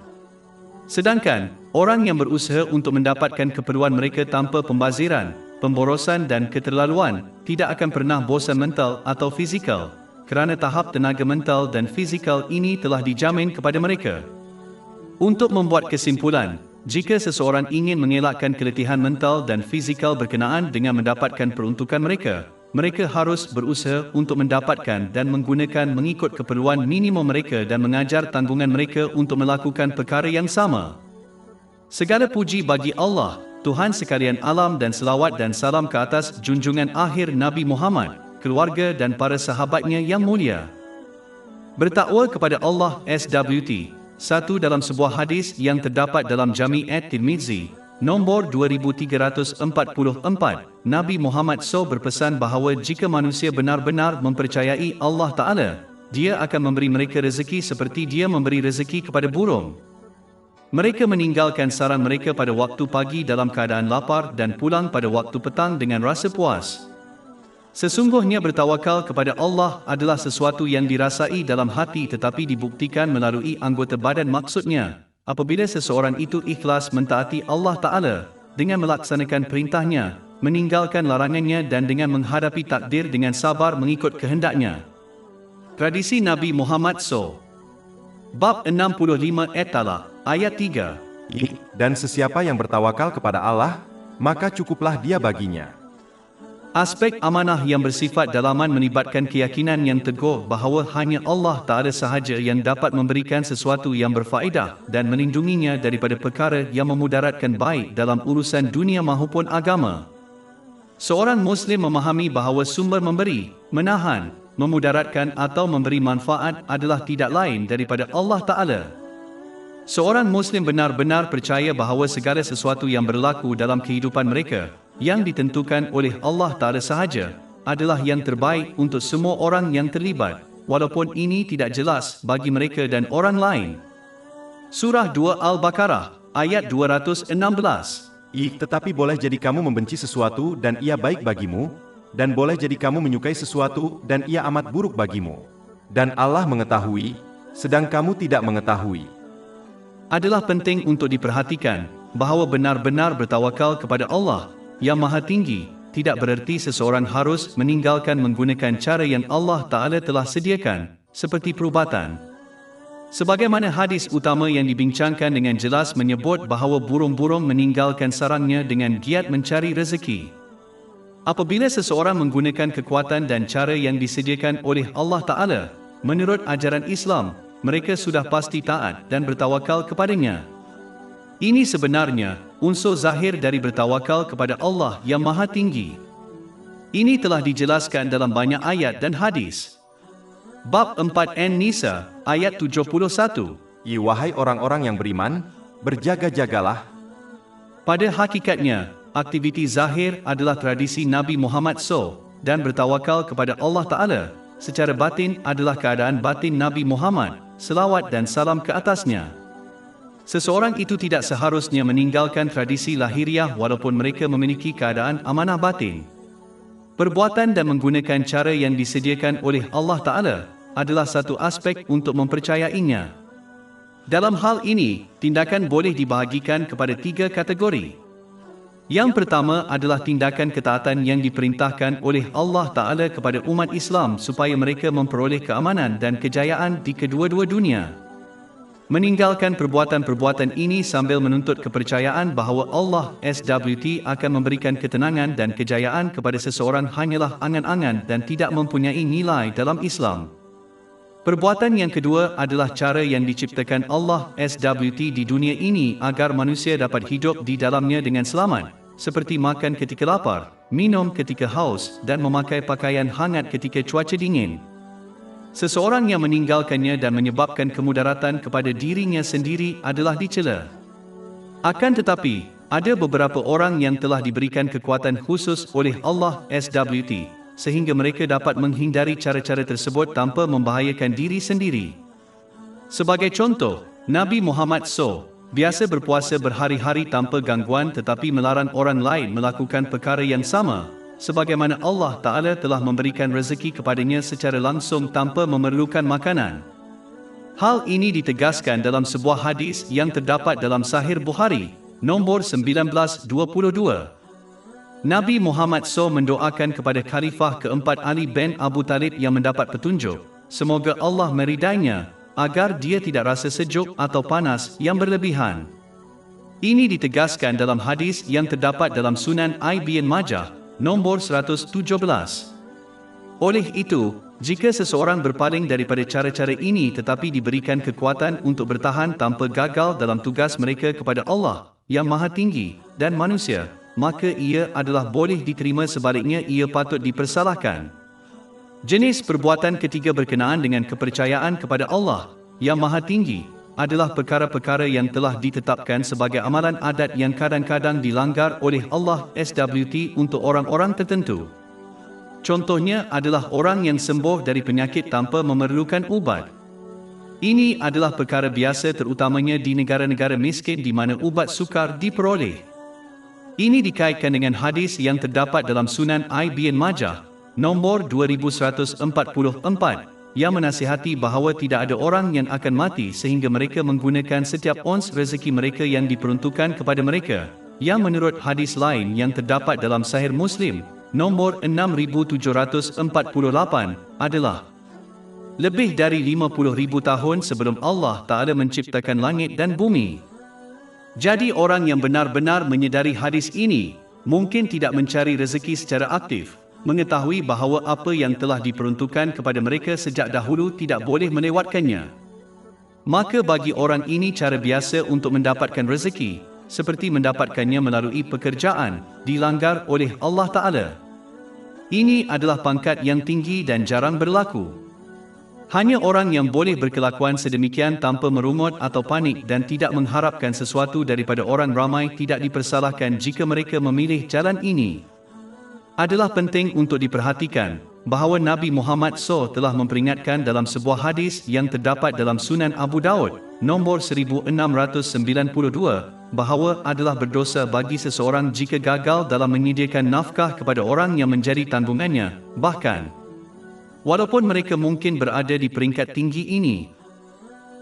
[SPEAKER 1] Sedangkan, orang yang berusaha untuk mendapatkan keperluan mereka tanpa pembaziran, pemborosan dan keterlaluan, tidak akan pernah bosan mental atau fizikal, kerana tahap tenaga mental dan fizikal ini telah dijamin kepada mereka. Untuk membuat kesimpulan, jika seseorang ingin mengelakkan keletihan mental dan fizikal berkenaan dengan mendapatkan peruntukan mereka, mereka harus berusaha untuk mendapatkan dan menggunakan mengikut keperluan minimum mereka dan mengajar tanggungan mereka untuk melakukan perkara yang sama. Segala puji bagi Allah, Tuhan sekalian alam dan selawat dan salam ke atas junjungan akhir Nabi Muhammad, keluarga dan para sahabatnya yang mulia. Bertakwa kepada Allah SWT, satu dalam sebuah hadis yang terdapat dalam Jami' at-Tirmizi, nombor 2344, Nabi Muhammad SAW berpesan bahawa jika manusia benar-benar mempercayai Allah Ta'ala, Dia akan memberi mereka rezeki seperti Dia memberi rezeki kepada burung. Mereka meninggalkan sarang mereka pada waktu pagi dalam keadaan lapar dan pulang pada waktu petang dengan rasa puas. Sesungguhnya bertawakal kepada Allah adalah sesuatu yang dirasai dalam hati tetapi dibuktikan melalui anggota badan maksudnya. Apabila seseorang itu ikhlas mentaati Allah Ta'ala, dengan melaksanakan perintahnya, meninggalkan larangannya dan dengan menghadapi takdir dengan sabar mengikut kehendaknya. Tradisi Nabi Muhammad SAW. Bab 65 At-Talaq, ayat 3.
[SPEAKER 2] Dan sesiapa yang bertawakal kepada Allah, maka cukuplah dia baginya.
[SPEAKER 1] Aspek amanah yang bersifat dalaman melibatkan keyakinan yang teguh bahawa hanya Allah Ta'ala sahaja yang dapat memberikan sesuatu yang berfaedah dan melindunginya daripada perkara yang memudaratkan baik dalam urusan dunia maupun agama. Seorang Muslim memahami bahawa sumber memberi, menahan, memudaratkan atau memberi manfaat adalah tidak lain daripada Allah Ta'ala. Seorang Muslim benar-benar percaya bahawa segala sesuatu yang berlaku dalam kehidupan mereka, yang ditentukan oleh Allah Ta'ala sahaja, adalah yang terbaik untuk semua orang yang terlibat, walaupun ini tidak jelas bagi mereka dan orang lain. Surah 2 Al-Baqarah, ayat 216.
[SPEAKER 2] Tetapi boleh jadi kamu membenci sesuatu dan ia baik bagimu, dan boleh jadi kamu menyukai sesuatu dan ia amat buruk bagimu. Dan Allah mengetahui, sedang kamu tidak mengetahui.
[SPEAKER 1] Adalah penting untuk diperhatikan bahawa benar-benar bertawakal kepada Allah yang Maha Tinggi tidak bererti seseorang harus meninggalkan menggunakan cara yang Allah Ta'ala telah sediakan, seperti perubatan. Sebagaimana hadis utama yang dibincangkan dengan jelas menyebut bahawa burung-burung meninggalkan sarangnya dengan giat mencari rezeki. Apabila seseorang menggunakan kekuatan dan cara yang disediakan oleh Allah Ta'ala, menurut ajaran Islam, mereka sudah pasti taat dan bertawakal kepadanya. Ini sebenarnya unsur zahir dari bertawakal kepada Allah yang Maha Tinggi. Ini telah dijelaskan dalam banyak ayat dan hadis. Bab 4 An-Nisa, ayat 71.
[SPEAKER 2] Wahai orang-orang yang beriman, berjaga-jagalah.
[SPEAKER 1] Pada hakikatnya, aktiviti zahir adalah tradisi Nabi Muhammad SAW, dan bertawakal kepada Allah Ta'ala secara batin adalah keadaan batin Nabi Muhammad, selawat dan salam ke atasnya. Seseorang itu tidak seharusnya meninggalkan tradisi lahiriah walaupun mereka memiliki keadaan amanah batin. Perbuatan dan menggunakan cara yang disediakan oleh Allah Ta'ala adalah satu aspek untuk mempercayainya. Dalam hal ini, tindakan boleh dibahagikan kepada 3 kategori. Yang pertama adalah tindakan ketaatan yang diperintahkan oleh Allah Ta'ala kepada umat Islam supaya mereka memperoleh keamanan dan kejayaan di kedua-dua dunia. Meninggalkan perbuatan-perbuatan ini sambil menuntut kepercayaan bahawa Allah SWT akan memberikan ketenangan dan kejayaan kepada seseorang hanyalah angan-angan dan tidak mempunyai nilai dalam Islam. Perbuatan yang kedua adalah cara yang diciptakan Allah SWT di dunia ini agar manusia dapat hidup di dalamnya dengan selamat, seperti makan ketika lapar, minum ketika haus, dan memakai pakaian hangat ketika cuaca dingin. Seseorang yang meninggalkannya dan menyebabkan kemudaratan kepada dirinya sendiri adalah dicela. Akan tetapi, ada beberapa orang yang telah diberikan kekuatan khusus oleh Allah SWT, sehingga mereka dapat menghindari cara-cara tersebut tanpa membahayakan diri sendiri. Sebagai contoh, Nabi Muhammad SAW biasa berpuasa berhari-hari tanpa gangguan tetapi melarang orang lain melakukan perkara yang sama, sebagaimana Allah Ta'ala telah memberikan rezeki kepadanya secara langsung tanpa memerlukan makanan. Hal ini ditegaskan dalam sebuah hadis yang terdapat dalam Sahih Bukhari, nombor 1922. Nabi Muhammad SAW mendoakan kepada Khalifah keempat Ali bin Abu Talib yang mendapat petunjuk, semoga Allah meridainya, agar dia tidak rasa sejuk atau panas yang berlebihan. Ini ditegaskan dalam hadis yang terdapat dalam Sunan Ibn Majah, nombor 117. Oleh itu, jika seseorang berpaling daripada cara-cara ini tetapi diberikan kekuatan untuk bertahan tanpa gagal dalam tugas mereka kepada Allah yang Maha Tinggi dan manusia, maka ia adalah boleh diterima, sebaliknya ia patut dipersalahkan. Jenis perbuatan ketiga berkenaan dengan kepercayaan kepada Allah yang Maha Tinggi adalah perkara-perkara yang telah ditetapkan sebagai amalan adat yang kadang-kadang dilanggar oleh Allah SWT untuk orang-orang tertentu. Contohnya adalah orang yang sembuh dari penyakit tanpa memerlukan ubat. Ini adalah perkara biasa terutamanya di negara-negara miskin di mana ubat sukar diperoleh. Ini dikaitkan dengan hadis yang terdapat dalam Sunan Ibn Majah, nombor 2144, yang menasihati bahawa tidak ada orang yang akan mati sehingga mereka menggunakan setiap ons rezeki mereka yang diperuntukkan kepada mereka, yang menurut hadis lain yang terdapat dalam Sahih Muslim, nombor 6748, adalah lebih dari 50,000 tahun sebelum Allah Ta'ala menciptakan langit dan bumi. Jadi orang yang benar-benar menyedari hadis ini, mungkin tidak mencari rezeki secara aktif, mengetahui bahawa apa yang telah diperuntukkan kepada mereka sejak dahulu tidak boleh melewatkannya. Maka bagi orang ini cara biasa untuk mendapatkan rezeki, seperti mendapatkannya melalui pekerjaan, dilanggar oleh Allah Ta'ala. Ini adalah pangkat yang tinggi dan jarang berlaku. Hanya orang yang boleh berkelakuan sedemikian tanpa merungut atau panik dan tidak mengharapkan sesuatu daripada orang ramai tidak dipersalahkan jika mereka memilih jalan ini. Adalah penting untuk diperhatikan bahawa Nabi Muhammad SAW telah memperingatkan dalam sebuah hadis yang terdapat dalam Sunan Abu Daud, nombor 1692, bahawa adalah berdosa bagi seseorang jika gagal dalam menyediakan nafkah kepada orang yang menjadi tanggungannya, bahkan walaupun mereka mungkin berada di peringkat tinggi ini.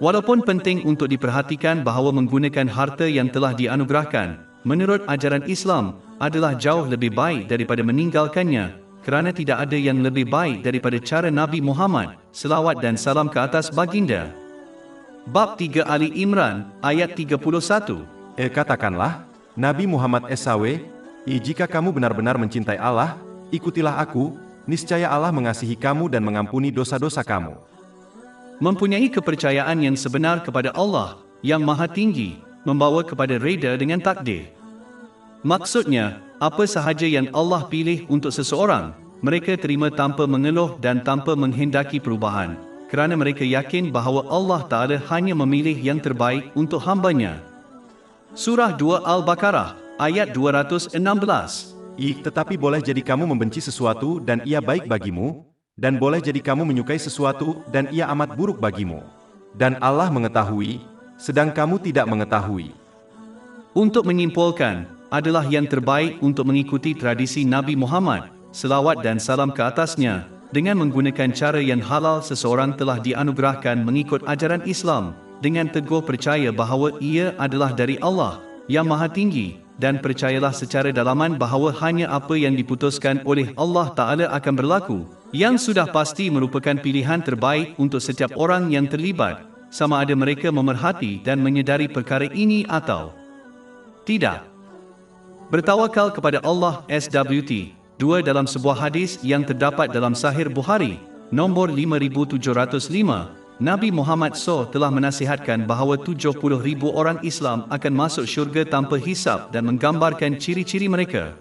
[SPEAKER 1] Walaupun penting untuk diperhatikan bahawa menggunakan harta yang telah dianugerahkan, menurut ajaran Islam, adalah jauh lebih baik daripada meninggalkannya, kerana tidak ada yang lebih baik daripada cara Nabi Muhammad, selawat dan salam ke atas baginda. Bab 3 Ali Imran, ayat 31.
[SPEAKER 2] Katakanlah, Nabi Muhammad SAW, jika kamu benar-benar mencintai Allah, ikutilah aku, niscaya Allah mengasihi kamu dan mengampuni dosa-dosa kamu.
[SPEAKER 1] Mempunyai kepercayaan yang sebenar kepada Allah, yang Maha Tinggi, membawa kepada reda dengan takdir. Maksudnya, apa sahaja yang Allah pilih untuk seseorang, mereka terima tanpa mengeluh dan tanpa menghendaki perubahan, kerana mereka yakin bahawa Allah Ta'ala hanya memilih yang terbaik untuk hambanya. Surah 2 Al-Baqarah, ayat 216.
[SPEAKER 2] Tetapi boleh jadi kamu membenci sesuatu dan ia baik bagimu, dan boleh jadi kamu menyukai sesuatu dan ia amat buruk bagimu. Dan Allah mengetahui, sedang kamu tidak mengetahui.
[SPEAKER 1] Untuk menyimpulkan, adalah yang terbaik untuk mengikuti tradisi Nabi Muhammad, selawat dan salam ke atasnya, dengan menggunakan cara yang halal. Seseorang telah dianugerahkan mengikut ajaran Islam, dengan teguh percaya bahawa ia adalah dari Allah, yang Maha Tinggi, dan percayalah secara dalaman bahawa hanya apa yang diputuskan oleh Allah Ta'ala akan berlaku, yang sudah pasti merupakan pilihan terbaik untuk setiap orang yang terlibat, sama ada mereka memerhati dan menyedari perkara ini atau tidak. Bertawakal kepada Allah. SWT 2 dalam sebuah hadis yang terdapat dalam Sahih Bukhari, nombor 5705, Nabi Muhammad SAW telah menasihatkan bahawa 70,000 orang Islam akan masuk syurga tanpa hisab dan menggambarkan ciri-ciri mereka.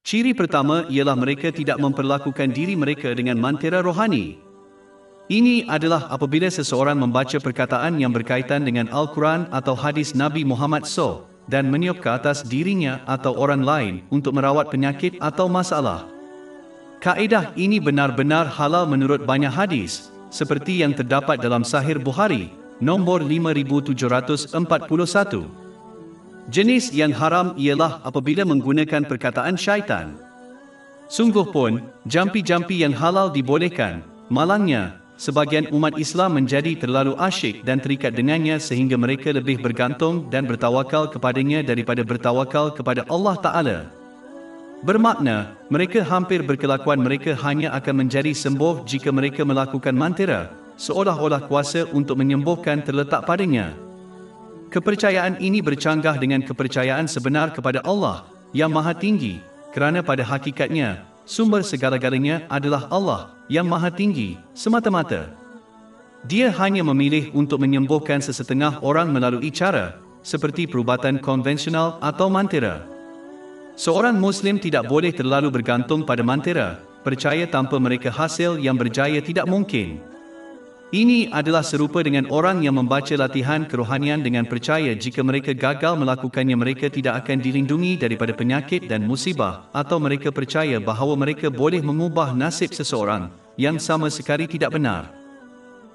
[SPEAKER 1] Ciri pertama ialah mereka tidak memperlakukan diri mereka dengan mantera rohani. Ini adalah apabila seseorang membaca perkataan yang berkaitan dengan Al-Quran atau hadis Nabi Muhammad SAW dan meniup ke atas dirinya atau orang lain untuk merawat penyakit atau masalah. Kaedah ini benar-benar halal menurut banyak hadis, seperti yang terdapat dalam Sahih Bukhari, nombor 5741. Jenis yang haram ialah apabila menggunakan perkataan syaitan. Sungguh pun, jampi-jampi yang halal dibolehkan, malangnya, sebagian umat Islam menjadi terlalu asyik dan terikat dengannya sehingga mereka lebih bergantung dan bertawakal kepadanya daripada bertawakal kepada Allah Ta'ala. Bermakna, mereka hampir berkelakuan mereka hanya akan menjadi sembuh jika mereka melakukan mantera, seolah-olah kuasa untuk menyembuhkan terletak padanya. Kepercayaan ini bercanggah dengan kepercayaan sebenar kepada Allah, yang Maha Tinggi, kerana pada hakikatnya, sumber segala-galanya adalah Allah, yang Maha Tinggi, semata-mata. Dia hanya memilih untuk menyembuhkan sesetengah orang melalui cara, seperti perubatan konvensional atau mantera. Seorang Muslim tidak boleh terlalu bergantung pada mantera, percaya tanpa mereka hasil yang berjaya tidak mungkin. Ini adalah serupa dengan orang yang membaca latihan kerohanian dengan percaya jika mereka gagal melakukannya mereka tidak akan dilindungi daripada penyakit dan musibah, atau mereka percaya bahawa mereka boleh mengubah nasib seseorang, yang sama sekali tidak benar.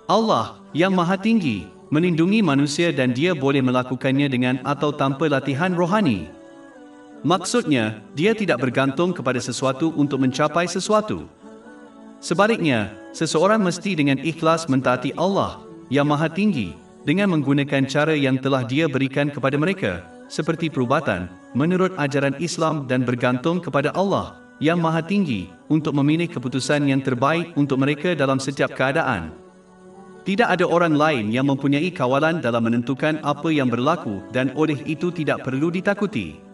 [SPEAKER 1] Allah, yang Maha Tinggi, melindungi manusia dan dia boleh melakukannya dengan atau tanpa latihan rohani. Maksudnya, dia tidak bergantung kepada sesuatu untuk mencapai sesuatu. Sebaliknya, seseorang mesti dengan ikhlas mentaati Allah, yang Maha Tinggi, dengan menggunakan cara yang telah dia berikan kepada mereka, seperti perubatan, menurut ajaran Islam dan bergantung kepada Allah, yang Maha Tinggi, untuk memilih keputusan yang terbaik untuk mereka dalam setiap keadaan. Tidak ada orang lain yang mempunyai kawalan dalam menentukan apa yang berlaku dan oleh itu tidak perlu ditakuti.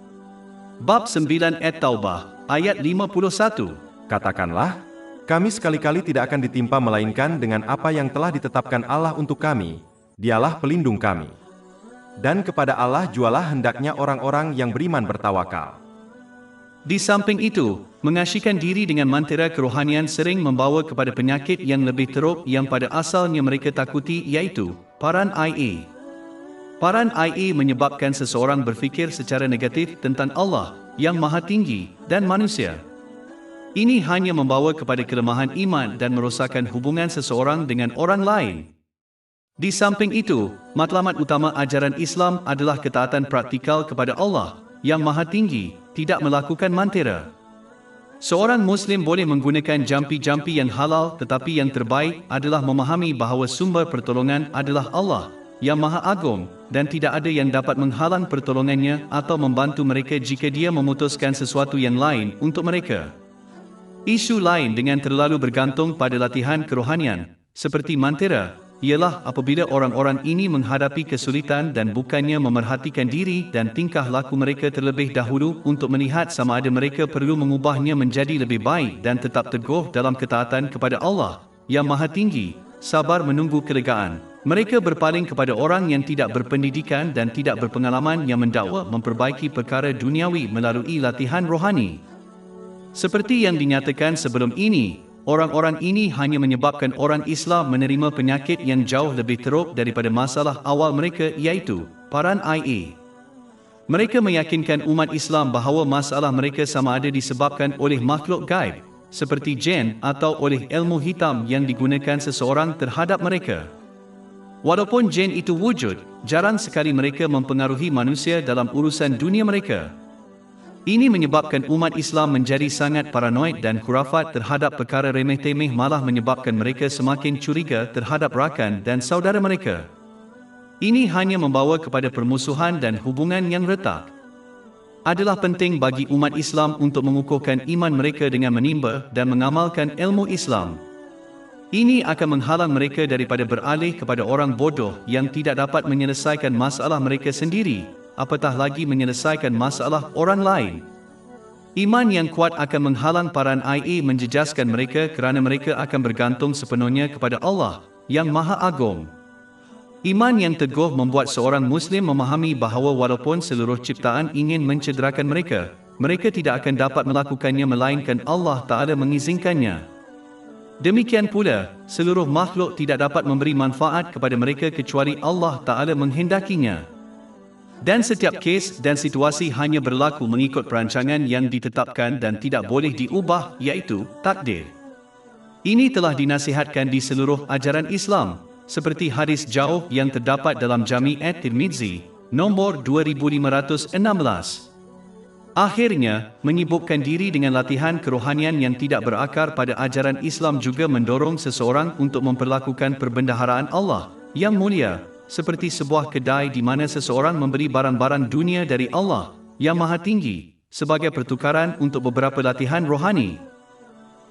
[SPEAKER 1] Bab 9 At-Taubah, ayat 51.
[SPEAKER 2] Katakanlah, kami sekali-kali tidak akan ditimpa melainkan dengan apa yang telah ditetapkan Allah untuk kami, dialah pelindung kami. Dan kepada Allah jualah hendaknya orang-orang yang beriman bertawakal.
[SPEAKER 1] Di samping itu, mengasyikan diri dengan mantera kerohanian sering membawa kepada penyakit yang lebih teruk yang pada asalnya mereka takuti, iaitu paran IA. Paran IA menyebabkan seseorang berfikir secara negatif tentang Allah yang Maha Tinggi dan manusia. Ini hanya membawa kepada kelemahan iman dan merosakkan hubungan seseorang dengan orang lain. Di samping itu, matlamat utama ajaran Islam adalah ketaatan praktikal kepada Allah yang Maha Tinggi, tidak melakukan mantera. Seorang Muslim boleh menggunakan jampi-jampi yang halal, tetapi yang terbaik adalah memahami bahawa sumber pertolongan adalah Allah yang Maha Agung dan tidak ada yang dapat menghalang pertolongannya atau membantu mereka jika dia memutuskan sesuatu yang lain untuk mereka. Isu lain dengan terlalu bergantung pada latihan kerohanian, seperti mantera, ialah apabila orang-orang ini menghadapi kesulitan dan bukannya memerhatikan diri dan tingkah laku mereka terlebih dahulu untuk melihat sama ada mereka perlu mengubahnya menjadi lebih baik dan tetap teguh dalam ketaatan kepada Allah yang Maha Tinggi, sabar menunggu kelegaan. Mereka berpaling kepada orang yang tidak berpendidikan dan tidak berpengalaman yang mendakwa memperbaiki perkara duniawi melalui latihan rohani. Seperti yang dinyatakan sebelum ini, orang-orang ini hanya menyebabkan orang Islam menerima penyakit yang jauh lebih teruk daripada masalah awal mereka, iaitu paran IA. Mereka meyakinkan umat Islam bahawa masalah mereka sama ada disebabkan oleh makhluk gaib, seperti jin atau oleh ilmu hitam yang digunakan seseorang terhadap mereka. Walaupun jin itu wujud, jarang sekali mereka mempengaruhi manusia dalam urusan dunia mereka. Ini menyebabkan umat Islam menjadi sangat paranoid dan khurafat terhadap perkara remeh-temeh, malah menyebabkan mereka semakin curiga terhadap rakan dan saudara mereka. Ini hanya membawa kepada permusuhan dan hubungan yang retak. Adalah penting bagi umat Islam untuk mengukuhkan iman mereka dengan menimba dan mengamalkan ilmu Islam. Ini akan menghalang mereka daripada beralih kepada orang bodoh yang tidak dapat menyelesaikan masalah mereka sendiri, apatah lagi menyelesaikan masalah orang lain. Iman yang kuat akan menghalang paran IA menjejaskan mereka kerana mereka akan bergantung sepenuhnya kepada Allah yang Maha Agung. Iman yang teguh membuat seorang Muslim memahami bahawa walaupun seluruh ciptaan ingin mencederakan mereka, mereka tidak akan dapat melakukannya melainkan Allah Ta'ala mengizinkannya. Demikian pula, seluruh makhluk tidak dapat memberi manfaat kepada mereka kecuali Allah Ta'ala menghendakinya. Dan setiap kes dan situasi hanya berlaku mengikut perancangan yang ditetapkan dan tidak boleh diubah, iaitu takdir. Ini telah dinasihatkan di seluruh ajaran Islam, seperti hadis jauh yang terdapat dalam Jami' at-Tirmizi, nombor 2516. Akhirnya, menyibukkan diri dengan latihan kerohanian yang tidak berakar pada ajaran Islam juga mendorong seseorang untuk memperlakukan perbendaharaan Allah yang mulia, seperti sebuah kedai di mana seseorang memberi barang-barang dunia dari Allah yang Maha Tinggi sebagai pertukaran untuk beberapa latihan rohani.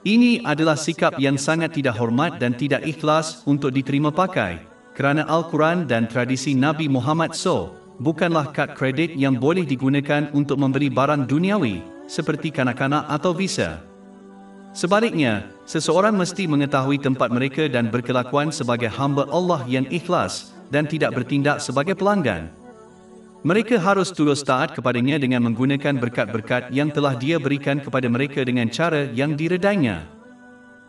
[SPEAKER 1] Ini adalah sikap yang sangat tidak hormat dan tidak ikhlas untuk diterima pakai, kerana Al-Quran dan tradisi Nabi Muhammad SAW bukanlah kad kredit yang boleh digunakan untuk memberi barang duniawi, seperti kanak-kanak atau visa. Sebaliknya, seseorang mesti mengetahui tempat mereka dan berkelakuan sebagai hamba Allah yang ikhlas dan tidak bertindak sebagai pelanggan. Mereka harus tulus taat kepadanya dengan menggunakan berkat-berkat yang telah Dia berikan kepada mereka dengan cara yang diredainya.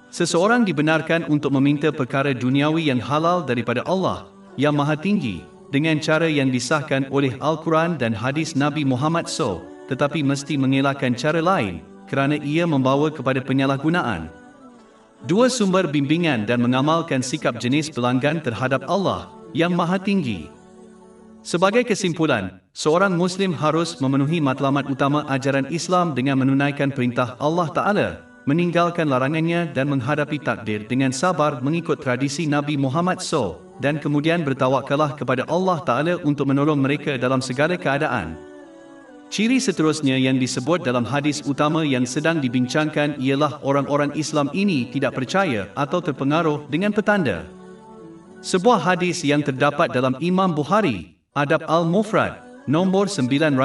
[SPEAKER 1] Seseorang dibenarkan untuk meminta perkara duniawi yang halal daripada Allah yang Maha Tinggi dengan cara yang disahkan oleh Al-Quran dan hadis Nabi Muhammad SAW, tetapi mesti mengelakkan cara lain kerana ia membawa kepada penyalahgunaan. Dua sumber bimbingan dan mengamalkan sikap jenis pelanggan terhadap Allah yang Maha Tinggi. Sebagai kesimpulan, seorang Muslim harus memenuhi matlamat utama ajaran Islam dengan menunaikan perintah Allah Ta'ala, meninggalkan larangannya dan menghadapi takdir dengan sabar mengikut tradisi Nabi Muhammad SAW, dan kemudian bertawakkallah kepada Allah Ta'ala untuk menolong mereka dalam segala keadaan. Ciri seterusnya yang disebut dalam hadis utama yang sedang dibincangkan ialah orang-orang Islam ini tidak percaya atau terpengaruh dengan petanda. Sebuah hadis yang terdapat dalam Imam Bukhari, Adab Al-Mufrad, nombor 909,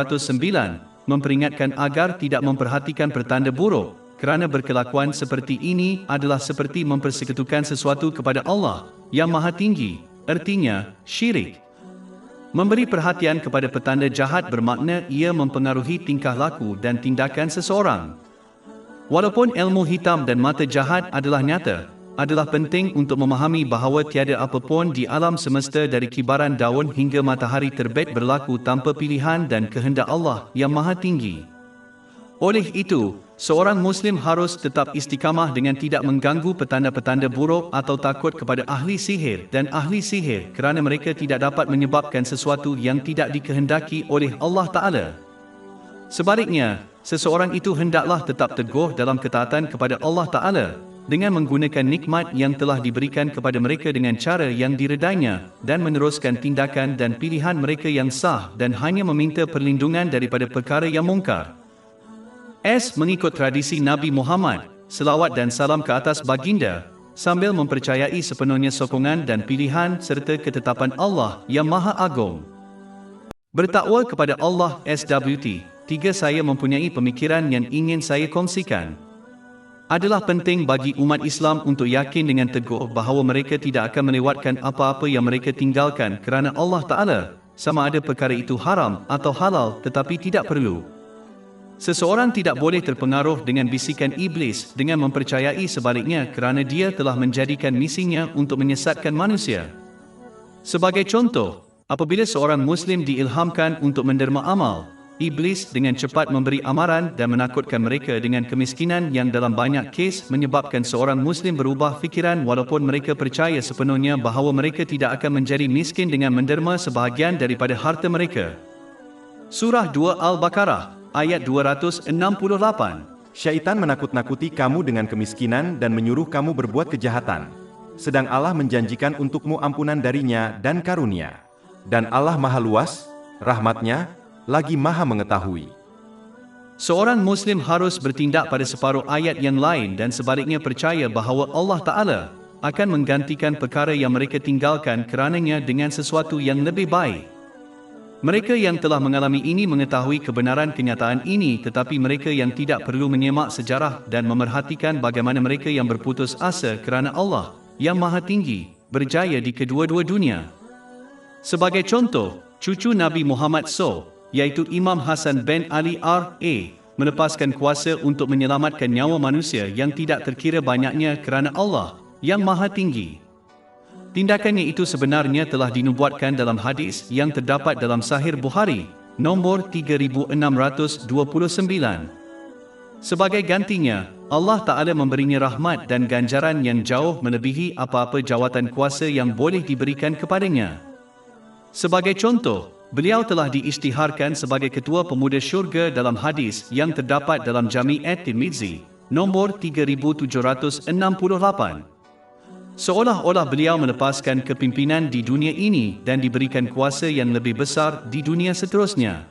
[SPEAKER 1] memperingatkan agar tidak memperhatikan pertanda buruk, kerana berkelakuan seperti ini adalah seperti mempersekutukan sesuatu kepada Allah yang Maha Tinggi, artinya syirik. Memberi perhatian kepada petanda jahat bermakna ia mempengaruhi tingkah laku dan tindakan seseorang. Walaupun ilmu hitam dan mata jahat adalah nyata, adalah penting untuk memahami bahawa tiada apa pun di alam semesta dari kibaran daun hingga matahari terbit berlaku tanpa pilihan dan kehendak Allah yang Maha Tinggi. Oleh itu, seorang Muslim harus tetap istiqamah dengan tidak mengganggu petanda-petanda buruk atau takut kepada ahli sihir dan ahli sihir kerana mereka tidak dapat menyebabkan sesuatu yang tidak dikehendaki oleh Allah Ta'ala. Sebaliknya, seseorang itu hendaklah tetap teguh dalam ketaatan kepada Allah Ta'ala dengan menggunakan nikmat yang telah diberikan kepada mereka dengan cara yang diredainya dan meneruskan tindakan dan pilihan mereka yang sah dan hanya meminta perlindungan daripada perkara yang mungkar. Mengikut tradisi Nabi Muhammad, selawat dan salam ke atas baginda, sambil mempercayai sepenuhnya sokongan dan pilihan serta ketetapan Allah yang Maha Agung. Bertakwa kepada Allah. SWT 3. Saya mempunyai pemikiran yang ingin saya kongsikan. Adalah penting bagi umat Islam untuk yakin dengan teguh bahawa mereka tidak akan melewatkan apa-apa yang mereka tinggalkan kerana Allah Ta'ala, sama ada perkara itu haram atau halal tetapi tidak perlu. Seseorang tidak boleh terpengaruh dengan bisikan iblis dengan mempercayai sebaliknya kerana dia telah menjadikan misinya untuk menyesatkan manusia. Sebagai contoh, apabila seorang Muslim diilhamkan untuk menderma amal, iblis dengan cepat memberi amaran dan menakutkan mereka dengan kemiskinan yang dalam banyak kes menyebabkan seorang Muslim berubah fikiran walaupun mereka percaya sepenuhnya bahawa mereka tidak akan menjadi miskin dengan menderma sebahagian daripada harta mereka. Surah 2 Al-Baqarah ayat 268.
[SPEAKER 2] Syaitan menakut-nakuti kamu dengan kemiskinan dan menyuruh kamu berbuat kejahatan. Sedang Allah menjanjikan untukmu ampunan darinya dan karunia. Dan Allah Maha Luas, rahmatnya, lagi Maha Mengetahui.
[SPEAKER 1] Seorang Muslim harus bertindak pada separuh ayat yang lain dan sebaliknya percaya bahawa Allah Ta'ala akan menggantikan perkara yang mereka tinggalkan kerananya dengan sesuatu yang lebih baik. Mereka yang telah mengalami ini mengetahui kebenaran kenyataan ini, tetapi mereka yang tidak perlu menyemak sejarah dan memerhatikan bagaimana mereka yang berputus asa kerana Allah yang Maha Tinggi berjaya di kedua-dua dunia. Sebagai contoh, cucu Nabi Muhammad SAW, iaitu Imam Hasan bin Ali R.A., melepaskan kuasa untuk menyelamatkan nyawa manusia yang tidak terkira banyaknya kerana Allah yang Maha Tinggi. Tindakannya itu sebenarnya telah dinubuatkan dalam hadis yang terdapat dalam Sahih Bukhari, nombor 3629. Sebagai gantinya, Allah Ta'ala memberinya rahmat dan ganjaran yang jauh melebihi apa-apa jawatan kuasa yang boleh diberikan kepadanya. Sebagai contoh, beliau telah diisytiharkan sebagai ketua pemuda syurga dalam hadis yang terdapat dalam Jami' at-Tirmizi, nombor 3768. Seolah-olah beliau melepaskan kepimpinan di dunia ini dan diberikan kuasa yang lebih besar di dunia seterusnya.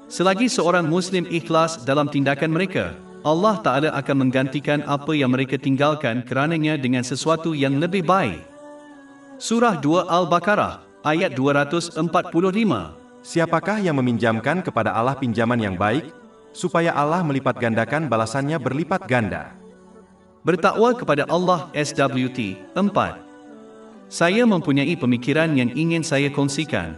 [SPEAKER 1] Selagi seorang Muslim ikhlas dalam tindakan mereka, Allah Ta'ala akan menggantikan apa yang mereka tinggalkan kerananya dengan sesuatu yang lebih baik. Surah 2 Al-Baqarah, ayat 245.
[SPEAKER 2] Siapakah yang meminjamkan kepada Allah pinjaman yang baik, supaya Allah melipat gandakan balasannya berlipat ganda?
[SPEAKER 1] Bertakwa kepada Allah. SWT 4. Saya mempunyai pemikiran yang ingin saya kongsikan.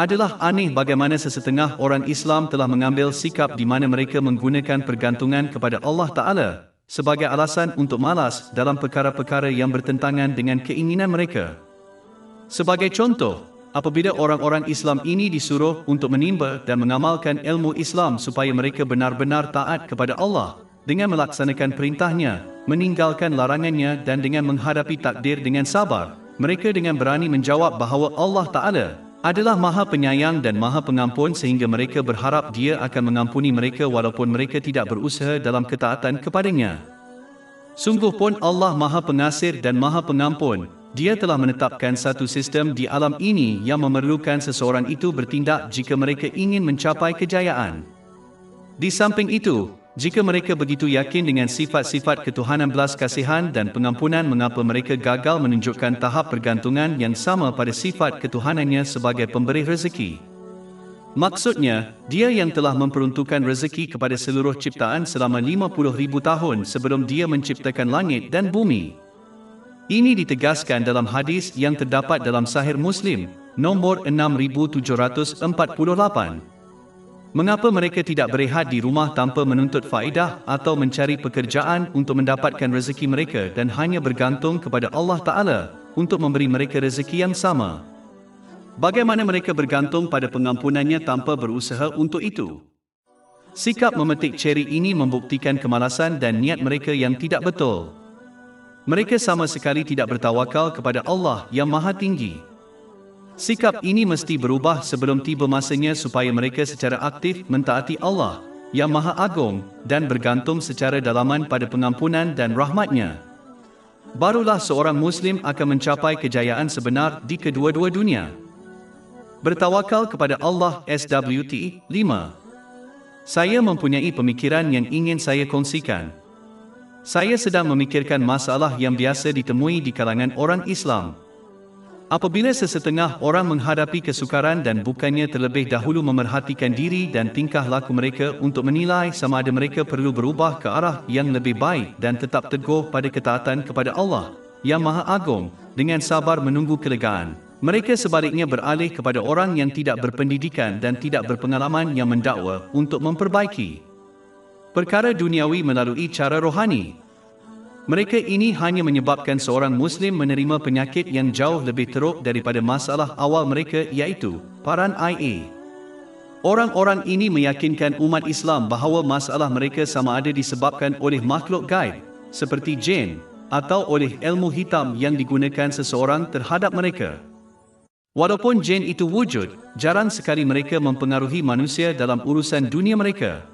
[SPEAKER 1] Adalah aneh bagaimana sesetengah orang Islam telah mengambil sikap di mana mereka menggunakan pergantungan kepada Allah Ta'ala sebagai alasan untuk malas dalam perkara-perkara yang bertentangan dengan keinginan mereka. Sebagai contoh, apabila orang-orang Islam ini disuruh untuk menimba dan mengamalkan ilmu Islam supaya mereka benar-benar taat kepada Allah dengan melaksanakan perintahnya, meninggalkan larangannya dan dengan menghadapi takdir dengan sabar, mereka dengan berani menjawab bahawa Allah Ta'ala adalah Maha Penyayang dan Maha Pengampun sehingga mereka berharap Dia akan mengampuni mereka walaupun mereka tidak berusaha dalam ketaatan kepadanya. Sungguh pun Allah Maha Pengasih dan Maha Pengampun. Dia telah menetapkan satu sistem di alam ini yang memerlukan seseorang itu bertindak jika mereka ingin mencapai kejayaan. Di samping itu, jika mereka begitu yakin dengan sifat-sifat ketuhanan belas kasihan dan pengampunan, mengapa mereka gagal menunjukkan tahap pergantungan yang sama pada sifat ketuhanannya sebagai pemberi rezeki? Maksudnya, Dia yang telah memperuntukkan rezeki kepada seluruh ciptaan selama 50,000 tahun sebelum Dia menciptakan langit dan bumi. Ini ditegaskan dalam hadis yang terdapat dalam Sahih Muslim, nombor 6748. Mengapa mereka tidak berehat di rumah tanpa menuntut faedah atau mencari pekerjaan untuk mendapatkan rezeki mereka dan hanya bergantung kepada Allah Ta'ala untuk memberi mereka rezeki yang sama? Bagaimana mereka bergantung pada pengampunannya tanpa berusaha untuk itu? Sikap memetik ceri ini membuktikan kemalasan dan niat mereka yang tidak betul. Mereka sama sekali tidak bertawakal kepada Allah yang Maha Tinggi. Sikap ini mesti berubah sebelum tiba masanya supaya mereka secara aktif mentaati Allah yang Maha Agung dan bergantung secara dalaman pada pengampunan dan rahmat-Nya. Barulah seorang Muslim akan mencapai kejayaan sebenar di kedua-dua dunia. Bertawakal kepada Allah. SWT 5. Saya mempunyai pemikiran yang ingin saya kongsikan. Saya sedang memikirkan masalah yang biasa ditemui di kalangan orang Islam. Apabila sesetengah orang menghadapi kesukaran dan bukannya terlebih dahulu memerhatikan diri dan tingkah laku mereka untuk menilai sama ada mereka perlu berubah ke arah yang lebih baik dan tetap teguh pada ketaatan kepada Allah yang Maha Agung dengan sabar menunggu kelegaan, mereka sebaliknya beralih kepada orang yang tidak berpendidikan dan tidak berpengalaman yang mendakwa untuk memperbaiki perkara duniawi melalui cara rohani. Mereka ini hanya menyebabkan seorang Muslim menerima penyakit yang jauh lebih teruk daripada masalah awal mereka, iaitu paran IA. Orang-orang ini meyakinkan umat Islam bahawa masalah mereka sama ada disebabkan oleh makhluk gaib, seperti jin, atau oleh ilmu hitam yang digunakan seseorang terhadap mereka. Walaupun jin itu wujud, jarang sekali mereka mempengaruhi manusia dalam urusan dunia mereka.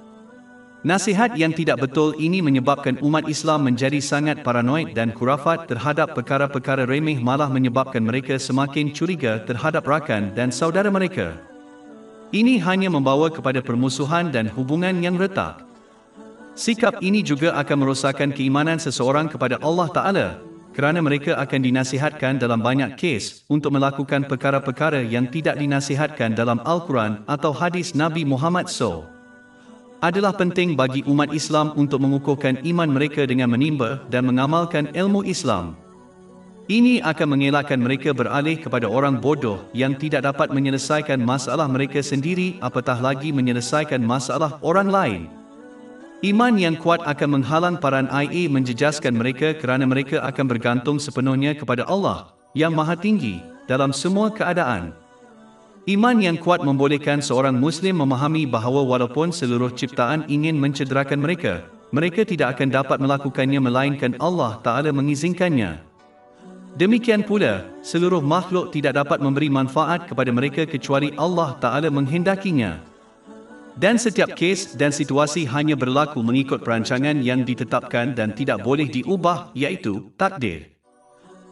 [SPEAKER 1] Nasihat yang tidak betul ini menyebabkan umat Islam menjadi sangat paranoid dan khurafat terhadap perkara-perkara remeh, malah menyebabkan mereka semakin curiga terhadap rakan dan saudara mereka. Ini hanya membawa kepada permusuhan dan hubungan yang retak. Sikap ini juga akan merosakkan keimanan seseorang kepada Allah Ta'ala, kerana mereka akan dinasihatkan dalam banyak kes untuk melakukan perkara-perkara yang tidak dinasihatkan dalam Al-Quran atau hadis Nabi Muhammad SAW. Adalah penting bagi umat Islam untuk mengukuhkan iman mereka dengan menimba dan mengamalkan ilmu Islam. Ini akan mengelakkan mereka beralih kepada orang bodoh yang tidak dapat menyelesaikan masalah mereka sendiri, apatah lagi menyelesaikan masalah orang lain. Iman yang kuat akan menghalang paran IA menjejaskan mereka kerana mereka akan bergantung sepenuhnya kepada Allah yang Maha Tinggi dalam semua keadaan. Iman yang kuat membolehkan seorang Muslim memahami bahawa walaupun seluruh ciptaan ingin mencederakan mereka, mereka tidak akan dapat melakukannya melainkan Allah Ta'ala mengizinkannya. Demikian pula, seluruh makhluk tidak dapat memberi manfaat kepada mereka kecuali Allah Ta'ala menghendakinya. Dan setiap kes dan situasi hanya berlaku mengikut perancangan yang ditetapkan dan tidak boleh diubah, iaitu takdir.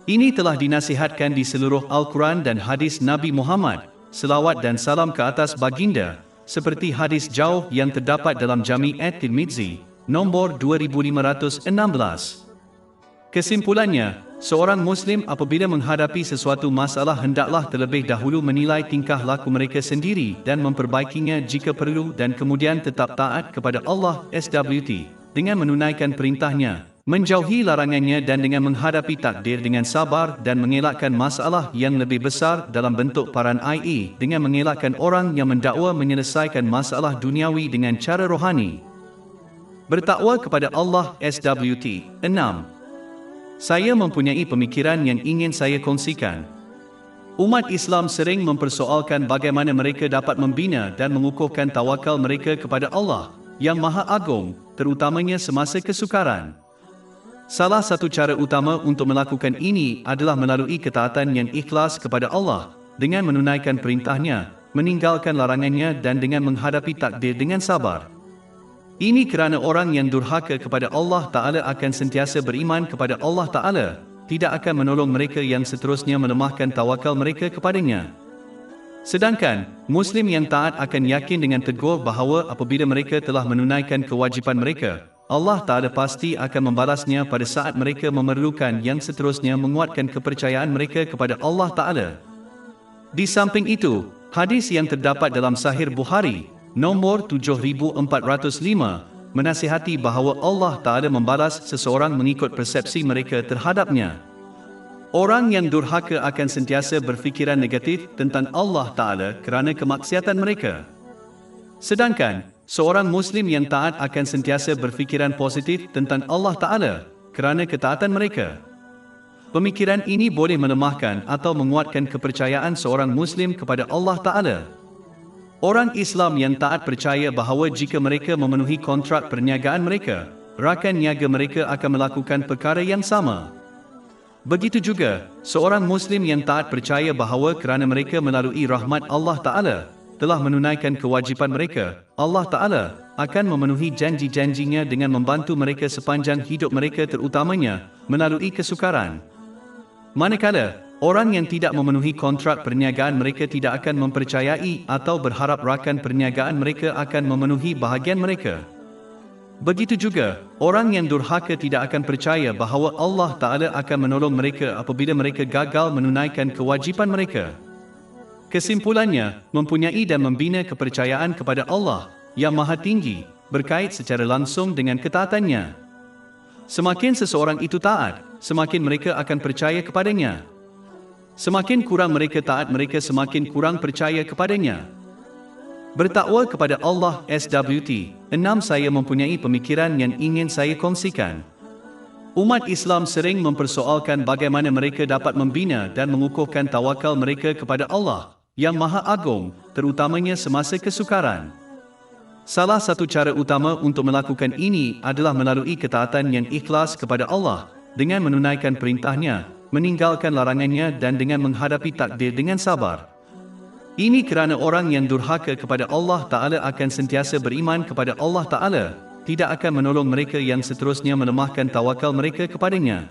[SPEAKER 1] Ini telah dinasihatkan di seluruh Al-Quran dan hadis Nabi Muhammad, selawat dan salam ke atas baginda, seperti hadis jauh yang terdapat dalam Jami' At-Tirmidzi, nombor 2516. Kesimpulannya, seorang Muslim apabila menghadapi sesuatu masalah hendaklah terlebih dahulu menilai tingkah laku mereka sendiri dan memperbaikinya jika perlu dan kemudian tetap taat kepada Allah SWT dengan menunaikan perintahnya, menjauhi larangannya dan dengan menghadapi takdir dengan sabar dan mengelakkan masalah yang lebih besar dalam bentuk paran IA dengan mengelakkan orang yang mendakwa menyelesaikan masalah duniawi dengan cara rohani. Bertakwa kepada Allah. SWT 6. Saya mempunyai pemikiran yang ingin saya kongsikan. Umat Islam sering mempersoalkan bagaimana mereka dapat membina dan mengukuhkan tawakal mereka kepada Allah yang Maha Agung, terutamanya semasa kesukaran. Salah satu cara utama untuk melakukan ini adalah melalui ketaatan yang ikhlas kepada Allah, dengan menunaikan perintahnya, meninggalkan larangannya dan dengan menghadapi takdir dengan sabar. Ini kerana orang yang durhaka kepada Allah Ta'ala akan sentiasa beriman kepada Allah Ta'ala, tidak akan menolong mereka yang seterusnya melemahkan tawakal mereka kepadanya. Sedangkan, Muslim yang taat akan yakin dengan teguh bahawa apabila mereka telah menunaikan kewajipan mereka, Allah Ta'ala pasti akan membalasnya pada saat mereka memerlukan yang seterusnya menguatkan kepercayaan mereka kepada Allah Ta'ala. Di samping itu, hadis yang terdapat dalam Sahih Bukhari, nombor 7405, menasihati bahawa Allah Ta'ala membalas seseorang mengikut persepsi mereka terhadapnya. Orang yang durhaka akan sentiasa berfikiran negatif tentang Allah Ta'ala kerana kemaksiatan mereka. Sedangkan, seorang Muslim yang taat akan sentiasa berfikiran positif tentang Allah Ta'ala kerana ketaatan mereka. Pemikiran ini boleh melemahkan atau menguatkan kepercayaan seorang Muslim kepada Allah Ta'ala. Orang Islam yang taat percaya bahawa jika mereka memenuhi kontrak perniagaan mereka, rakan niaga mereka akan melakukan perkara yang sama. Begitu juga, seorang Muslim yang taat percaya bahawa kerana mereka melalui rahmat Allah Ta'ala telah menunaikan kewajipan mereka, Allah Ta'ala akan memenuhi janji-janjinya dengan membantu mereka sepanjang hidup mereka, terutamanya melalui kesukaran. Manakala, orang yang tidak memenuhi kontrak perniagaan mereka tidak akan mempercayai atau berharap rakan perniagaan mereka akan memenuhi bahagian mereka. Begitu juga, orang yang durhaka tidak akan percaya bahawa Allah Ta'ala akan menolong mereka apabila mereka gagal menunaikan kewajipan mereka. Kesimpulannya, mempunyai dan membina kepercayaan kepada Allah yang Maha Tinggi berkait secara langsung dengan ketaatannya. Semakin seseorang itu taat, semakin mereka akan percaya kepadanya. Semakin kurang mereka taat, mereka semakin kurang percaya kepadanya. Bertakwa kepada Allah SWT. 6. Saya mempunyai pemikiran yang ingin saya kongsikan. Umat Islam sering mempersoalkan bagaimana mereka dapat membina dan mengukuhkan tawakal mereka kepada Allah yang Maha Agung, terutamanya semasa kesukaran. Salah satu cara utama untuk melakukan ini adalah melalui ketaatan yang ikhlas kepada Allah dengan menunaikan perintahnya, meninggalkan larangannya dan dengan menghadapi takdir dengan sabar. Ini kerana orang yang durhaka kepada Allah Ta'ala akan sentiasa beriman kepada Allah Ta'ala, tidak akan menolong mereka yang seterusnya melemahkan tawakal mereka kepadanya.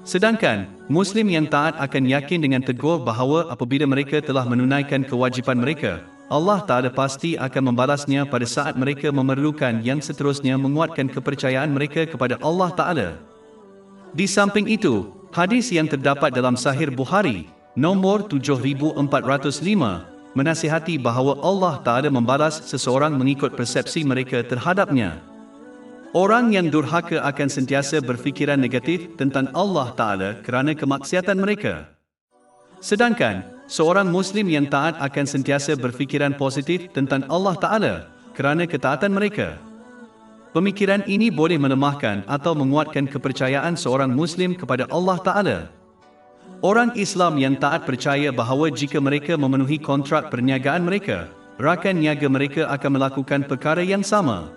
[SPEAKER 1] Sedangkan, Muslim yang taat akan yakin dengan teguh bahawa apabila mereka telah menunaikan kewajipan mereka, Allah Ta'ala pasti akan membalasnya pada saat mereka memerlukan, yang seterusnya menguatkan kepercayaan mereka kepada Allah Ta'ala. Di samping itu, hadis yang terdapat dalam Sahih Bukhari, Nombor 7405, menasihati bahawa Allah Ta'ala membalas seseorang mengikut persepsi mereka terhadapnya. Orang yang durhaka akan sentiasa berfikiran negatif tentang Allah Ta'ala kerana kemaksiatan mereka. Sedangkan, seorang Muslim yang taat akan sentiasa berfikiran positif tentang Allah Ta'ala kerana ketaatan mereka. Pemikiran ini boleh melemahkan atau menguatkan kepercayaan seorang Muslim kepada Allah Ta'ala. Orang Islam yang taat percaya bahawa jika mereka memenuhi kontrak perniagaan mereka, rakan niaga mereka akan melakukan perkara yang sama.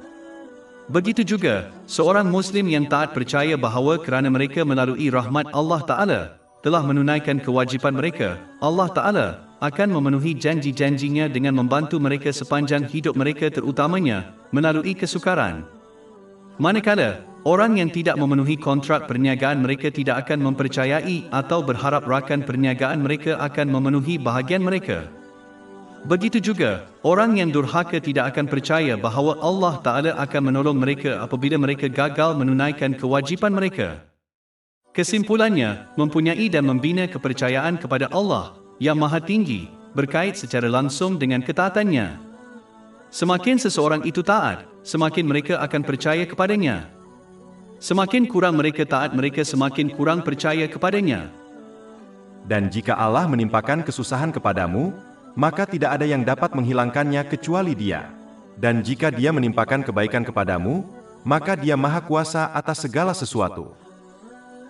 [SPEAKER 1] Begitu juga, seorang Muslim yang taat percaya bahawa kerana mereka melalui rahmat Allah Ta'ala telah menunaikan kewajipan mereka, Allah Ta'ala akan memenuhi janji-janjinya dengan membantu mereka sepanjang hidup mereka, terutamanya melalui kesukaran. Manakala, orang yang tidak memenuhi kontrak perniagaan mereka tidak akan mempercayai atau berharap rakan perniagaan mereka akan memenuhi bahagian mereka. Begitu juga, orang yang durhaka tidak akan percaya bahawa Allah Ta'ala akan menolong mereka apabila mereka gagal menunaikan kewajipan mereka. Kesimpulannya, mempunyai dan membina kepercayaan kepada Allah yang Maha Tinggi berkait secara langsung dengan ketaatannya. Semakin seseorang itu taat, semakin mereka akan percaya kepadanya. Semakin kurang mereka taat, mereka semakin kurang percaya kepadanya.
[SPEAKER 2] Dan jika Allah menimpakan kesusahan kepadamu, maka tidak ada yang dapat menghilangkannya kecuali Dia. Dan jika Dia menimpakan kebaikan kepadamu, maka Dia Maha Kuasa atas segala sesuatu.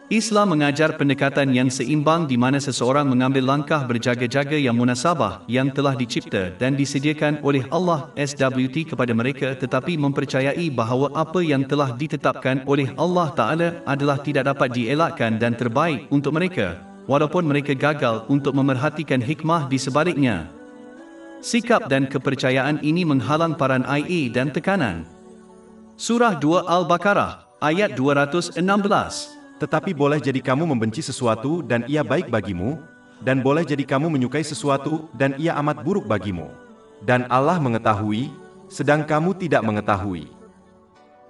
[SPEAKER 1] Islam mengajar pendekatan yang seimbang di mana seseorang mengambil langkah berjaga-jaga yang munasabah yang telah dicipta dan disediakan oleh Allah SWT kepada mereka, tetapi mempercayai bahawa apa yang telah ditetapkan oleh Allah Ta'ala adalah tidak dapat dielakkan dan terbaik untuk mereka, walaupun mereka gagal untuk memerhatikan hikmah di sebaliknya. Sikap dan kepercayaan ini menghalang paran IA dan tekanan. Surah 2 Al-Baqarah, ayat 216.
[SPEAKER 2] Tetapi boleh jadi kamu membenci sesuatu dan ia baik bagimu, dan boleh jadi kamu menyukai sesuatu dan ia amat buruk bagimu. Dan Allah mengetahui, sedang kamu tidak mengetahui.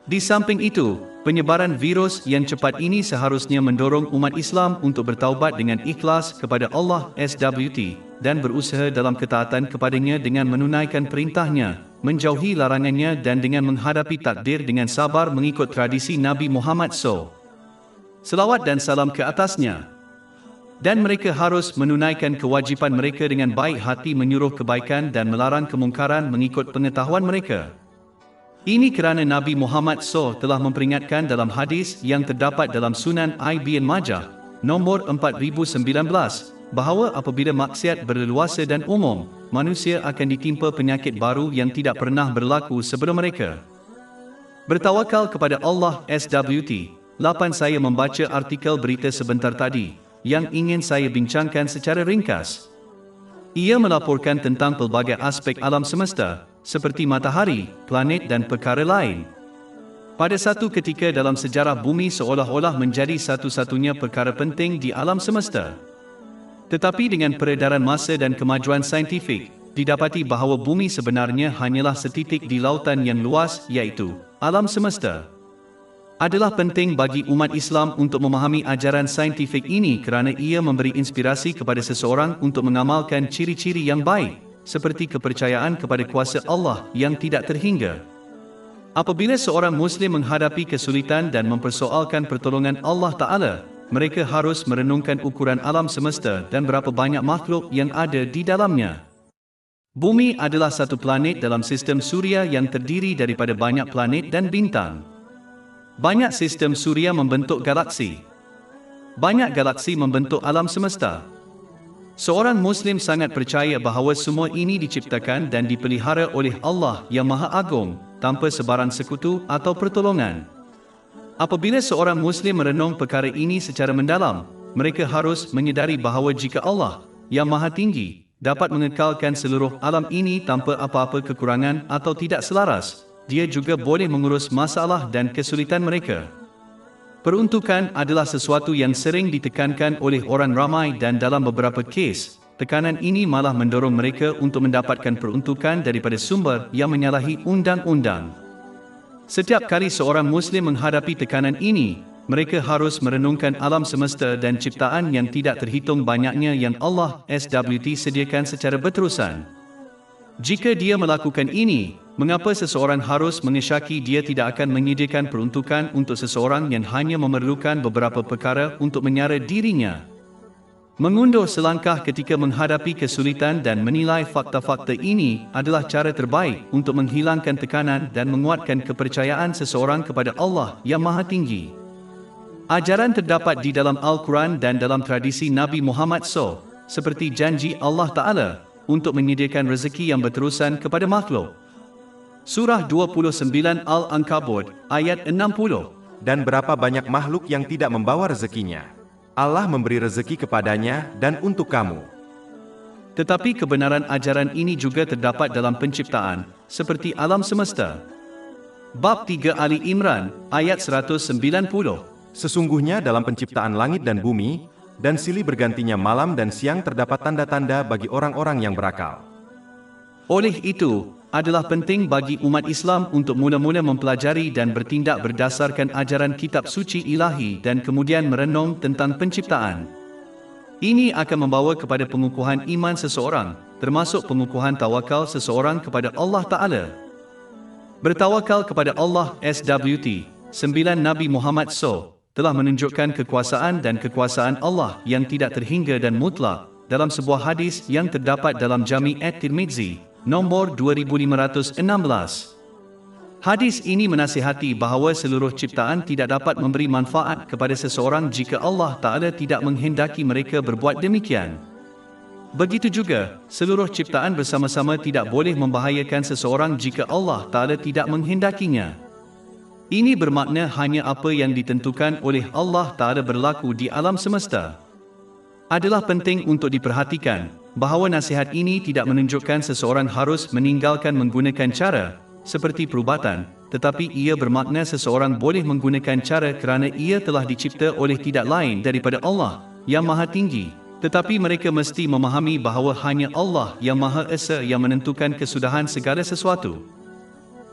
[SPEAKER 1] Di samping itu, penyebaran virus yang cepat ini seharusnya mendorong umat Islam untuk bertaubat dengan ikhlas kepada Allah SWT dan berusaha dalam ketaatan kepadanya dengan menunaikan perintahnya, menjauhi larangannya dan dengan menghadapi takdir dengan sabar mengikut tradisi Nabi Muhammad SAW. Selawat dan salam ke atasnya. Dan mereka harus menunaikan kewajipan mereka dengan baik hati menyuruh kebaikan dan melarang kemungkaran mengikut pengetahuan mereka. Ini kerana Nabi Muhammad SAW telah memperingatkan dalam hadis yang terdapat dalam Sunan Ibn Majah, nombor 4019, bahawa apabila maksiat berleluasa dan umum, manusia akan ditimpa penyakit baru yang tidak pernah berlaku sebelum mereka. Bertawakal kepada Allah SWT. 8. Saya membaca artikel berita sebentar tadi, yang ingin saya bincangkan secara ringkas. Ia melaporkan tentang pelbagai aspek alam semesta, seperti matahari, planet dan perkara lain. Pada satu ketika dalam sejarah bumi seolah-olah menjadi satu-satunya perkara penting di alam semesta. Tetapi dengan peredaran masa dan kemajuan saintifik, didapati bahawa bumi sebenarnya hanyalah setitik di lautan yang luas, iaitu alam semesta. Adalah penting bagi umat Islam untuk memahami ajaran saintifik ini kerana ia memberi inspirasi kepada seseorang untuk mengamalkan ciri-ciri yang baik, seperti kepercayaan kepada kuasa Allah yang tidak terhingga. Apabila seorang Muslim menghadapi kesulitan dan mempersoalkan pertolongan Allah Ta'ala, mereka harus merenungkan ukuran alam semesta dan berapa banyak makhluk yang ada di dalamnya. Bumi adalah satu planet dalam sistem suria yang terdiri daripada banyak planet dan bintang. Banyak sistem suria membentuk galaksi. Banyak galaksi membentuk alam semesta. Seorang Muslim sangat percaya bahawa semua ini diciptakan dan dipelihara oleh Allah yang Maha Agung, tanpa sebarang sekutu atau pertolongan. Apabila seorang Muslim merenung perkara ini secara mendalam, mereka harus menyedari bahawa jika Allah, yang Maha Tinggi, dapat mengekalkan seluruh alam ini tanpa apa-apa kekurangan atau tidak selaras, Dia juga boleh mengurus masalah dan kesulitan mereka. Peruntukan adalah sesuatu yang sering ditekankan oleh orang ramai dan dalam beberapa kes, tekanan ini malah mendorong mereka untuk mendapatkan peruntukan daripada sumber yang menyalahi undang-undang. Setiap kali seorang Muslim menghadapi tekanan ini, mereka harus merenungkan alam semesta dan ciptaan yang tidak terhitung banyaknya yang Allah SWT sediakan secara berterusan. Jika dia melakukan ini, mengapa seseorang harus mengesyaki dia tidak akan menyediakan peruntukan untuk seseorang yang hanya memerlukan beberapa perkara untuk menyara dirinya? Mengundur selangkah ketika menghadapi kesulitan dan menilai fakta-fakta ini adalah cara terbaik untuk menghilangkan tekanan dan menguatkan kepercayaan seseorang kepada Allah yang Maha Tinggi. Ajaran terdapat di dalam Al-Quran dan dalam tradisi Nabi Muhammad SAW, seperti janji Allah Ta'ala untuk menyediakan rezeki yang berterusan kepada makhluk. Surah 29 Al-Ankabut, ayat 60.
[SPEAKER 2] Dan berapa banyak makhluk yang tidak membawa rezekinya. Allah memberi rezeki kepadanya dan untuk kamu.
[SPEAKER 1] Tetapi kebenaran ajaran ini juga terdapat dalam penciptaan, seperti alam semesta. Bab 3 Ali Imran, ayat 190.
[SPEAKER 2] Sesungguhnya dalam penciptaan langit dan bumi, dan silih bergantinya malam dan siang terdapat tanda-tanda bagi orang-orang yang berakal.
[SPEAKER 1] Oleh itu, adalah penting bagi umat Islam untuk mula-mula mempelajari dan bertindak berdasarkan ajaran kitab suci ilahi dan kemudian merenung tentang penciptaan. Ini akan membawa kepada pengukuhan iman seseorang, termasuk pengukuhan tawakal seseorang kepada Allah Ta'ala. Bertawakal kepada Allah SWT, 9 Nabi Muhammad SAW, telah menunjukkan kekuasaan dan kekuasaan Allah yang tidak terhingga dan mutlak dalam sebuah hadis yang terdapat dalam Jami' at-Tirmidzi, nombor 2516. Hadis ini menasihati bahawa seluruh ciptaan tidak dapat memberi manfaat kepada seseorang jika Allah Ta'ala tidak menghendaki mereka berbuat demikian. Begitu juga, seluruh ciptaan bersama-sama tidak boleh membahayakan seseorang jika Allah Ta'ala tidak menghendakinya. Ini bermakna hanya apa yang ditentukan oleh Allah Ta'ala berlaku di alam semesta. Adalah penting untuk diperhatikan bahawa nasihat ini tidak menunjukkan seseorang harus meninggalkan menggunakan cara seperti perubatan, tetapi ia bermakna seseorang boleh menggunakan cara kerana ia telah dicipta oleh tidak lain daripada Allah yang Maha Tinggi. Tetapi mereka mesti memahami bahawa hanya Allah yang Maha Esa yang menentukan kesudahan segala sesuatu.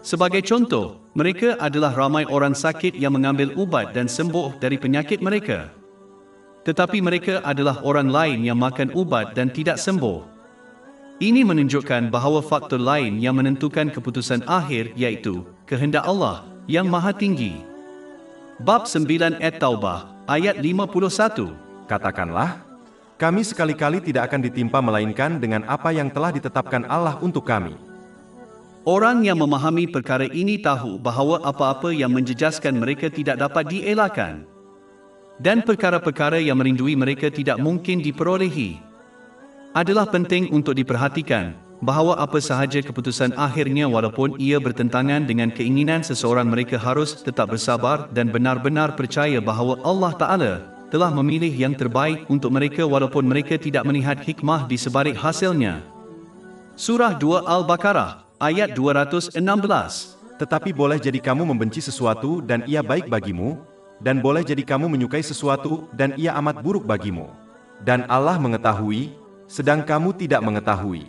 [SPEAKER 1] Sebagai contoh, mereka adalah ramai orang sakit yang mengambil ubat dan sembuh dari penyakit mereka. Tetapi mereka adalah orang lain yang makan ubat dan tidak sembuh. Ini menunjukkan bahawa faktor lain yang menentukan keputusan akhir iaitu kehendak Allah yang Maha Tinggi. Bab 9 At-Taubah, ayat 51.
[SPEAKER 2] Katakanlah, Kami sekali-kali tidak akan ditimpa melainkan dengan apa yang telah ditetapkan Allah untuk kami.
[SPEAKER 1] Orang yang memahami perkara ini tahu bahawa apa-apa yang menjejaskan mereka tidak dapat dielakkan. Dan perkara-perkara yang merindui mereka tidak mungkin diperolehi. Adalah penting untuk diperhatikan bahawa apa sahaja keputusan akhirnya walaupun ia bertentangan dengan keinginan seseorang mereka harus tetap bersabar dan benar-benar percaya bahawa Allah Ta'ala telah memilih yang terbaik untuk mereka walaupun mereka tidak melihat hikmah di sebalik hasilnya. Surah 2 Al-Baqarah ayat 216.
[SPEAKER 2] Tetapi boleh jadi kamu membenci sesuatu dan ia baik bagimu, dan boleh jadi kamu menyukai sesuatu dan ia amat buruk bagimu. Dan Allah mengetahui, sedang kamu tidak mengetahui.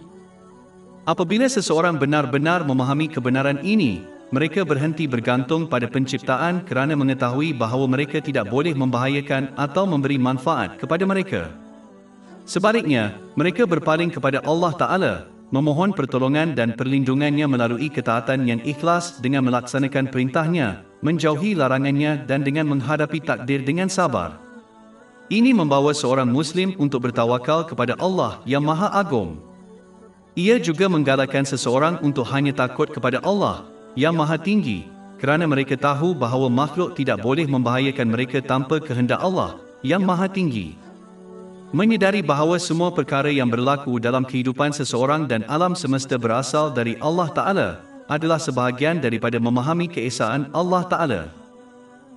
[SPEAKER 1] Apabila seseorang benar-benar memahami kebenaran ini, mereka berhenti bergantung pada penciptaan kerana mengetahui bahawa mereka tidak boleh membahayakan atau memberi manfaat kepada mereka. Sebaliknya, mereka berpaling kepada Allah Ta'ala, memohon pertolongan dan perlindungannya melalui ketaatan yang ikhlas dengan melaksanakan perintahnya, menjauhi larangannya dan dengan menghadapi takdir dengan sabar. Ini membawa seorang Muslim untuk bertawakal kepada Allah yang Maha Agung. Ia juga menggalakkan seseorang untuk hanya takut kepada Allah yang Maha Tinggi, kerana mereka tahu bahawa makhluk tidak boleh membahayakan mereka tanpa kehendak Allah yang Maha Tinggi. Menyedari bahawa semua perkara yang berlaku dalam kehidupan seseorang dan alam semesta berasal dari Allah Ta'ala adalah sebahagian daripada memahami keesaan Allah Ta'ala.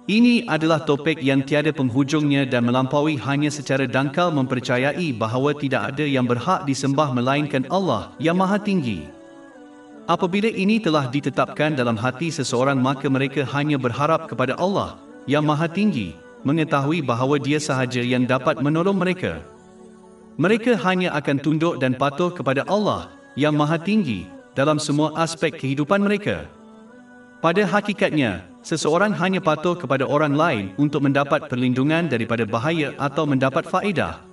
[SPEAKER 1] Ini adalah topik yang tiada penghujungnya dan melampaui hanya secara dangkal mempercayai bahawa tidak ada yang berhak disembah melainkan Allah yang Maha Tinggi. Apabila ini telah ditetapkan dalam hati seseorang maka mereka hanya berharap kepada Allah yang Maha Tinggi, mengetahui bahawa Dia sahaja yang dapat menolong mereka. Mereka hanya akan tunduk dan patuh kepada Allah yang Maha Tinggi dalam semua aspek kehidupan mereka. Pada hakikatnya, seseorang hanya patuh kepada orang lain untuk mendapat perlindungan daripada bahaya atau mendapat faedah.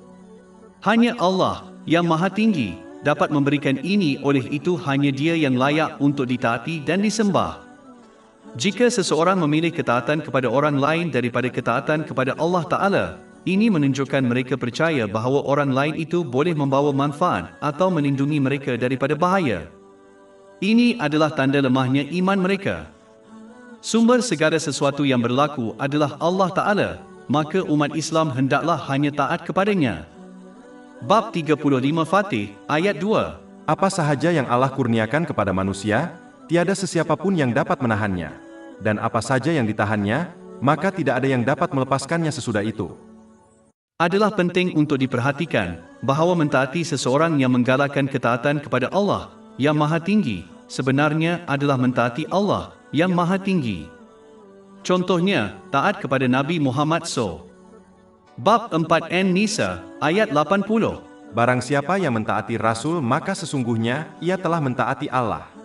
[SPEAKER 1] Hanya Allah yang Maha Tinggi dapat memberikan ini, oleh itu hanya Dia yang layak untuk ditaati dan disembah. Jika seseorang memilih ketaatan kepada orang lain daripada ketaatan kepada Allah Ta'ala, ini menunjukkan mereka percaya bahawa orang lain itu boleh membawa manfaat atau melindungi mereka daripada bahaya. Ini adalah tanda lemahnya iman mereka. Sumber segala sesuatu yang berlaku adalah Allah Ta'ala, maka umat Islam hendaklah hanya taat kepadanya. Bab 35 Fatih, ayat 2.
[SPEAKER 2] Apa sahaja yang Allah kurniakan kepada manusia, tiada sesiapa pun yang dapat menahannya. Dan apa saja yang ditahannya, maka tidak ada yang dapat melepaskannya sesudah itu.
[SPEAKER 1] Adalah penting untuk diperhatikan bahawa mentaati seseorang yang menggalakkan ketaatan kepada Allah yang Maha Tinggi sebenarnya adalah mentaati Allah yang Maha Tinggi. Contohnya, taat kepada Nabi Muhammad SAW. Bab 4 An-Nisa, ayat 80.
[SPEAKER 2] Barang siapa yang mentaati Rasul maka sesungguhnya ia telah mentaati Allah.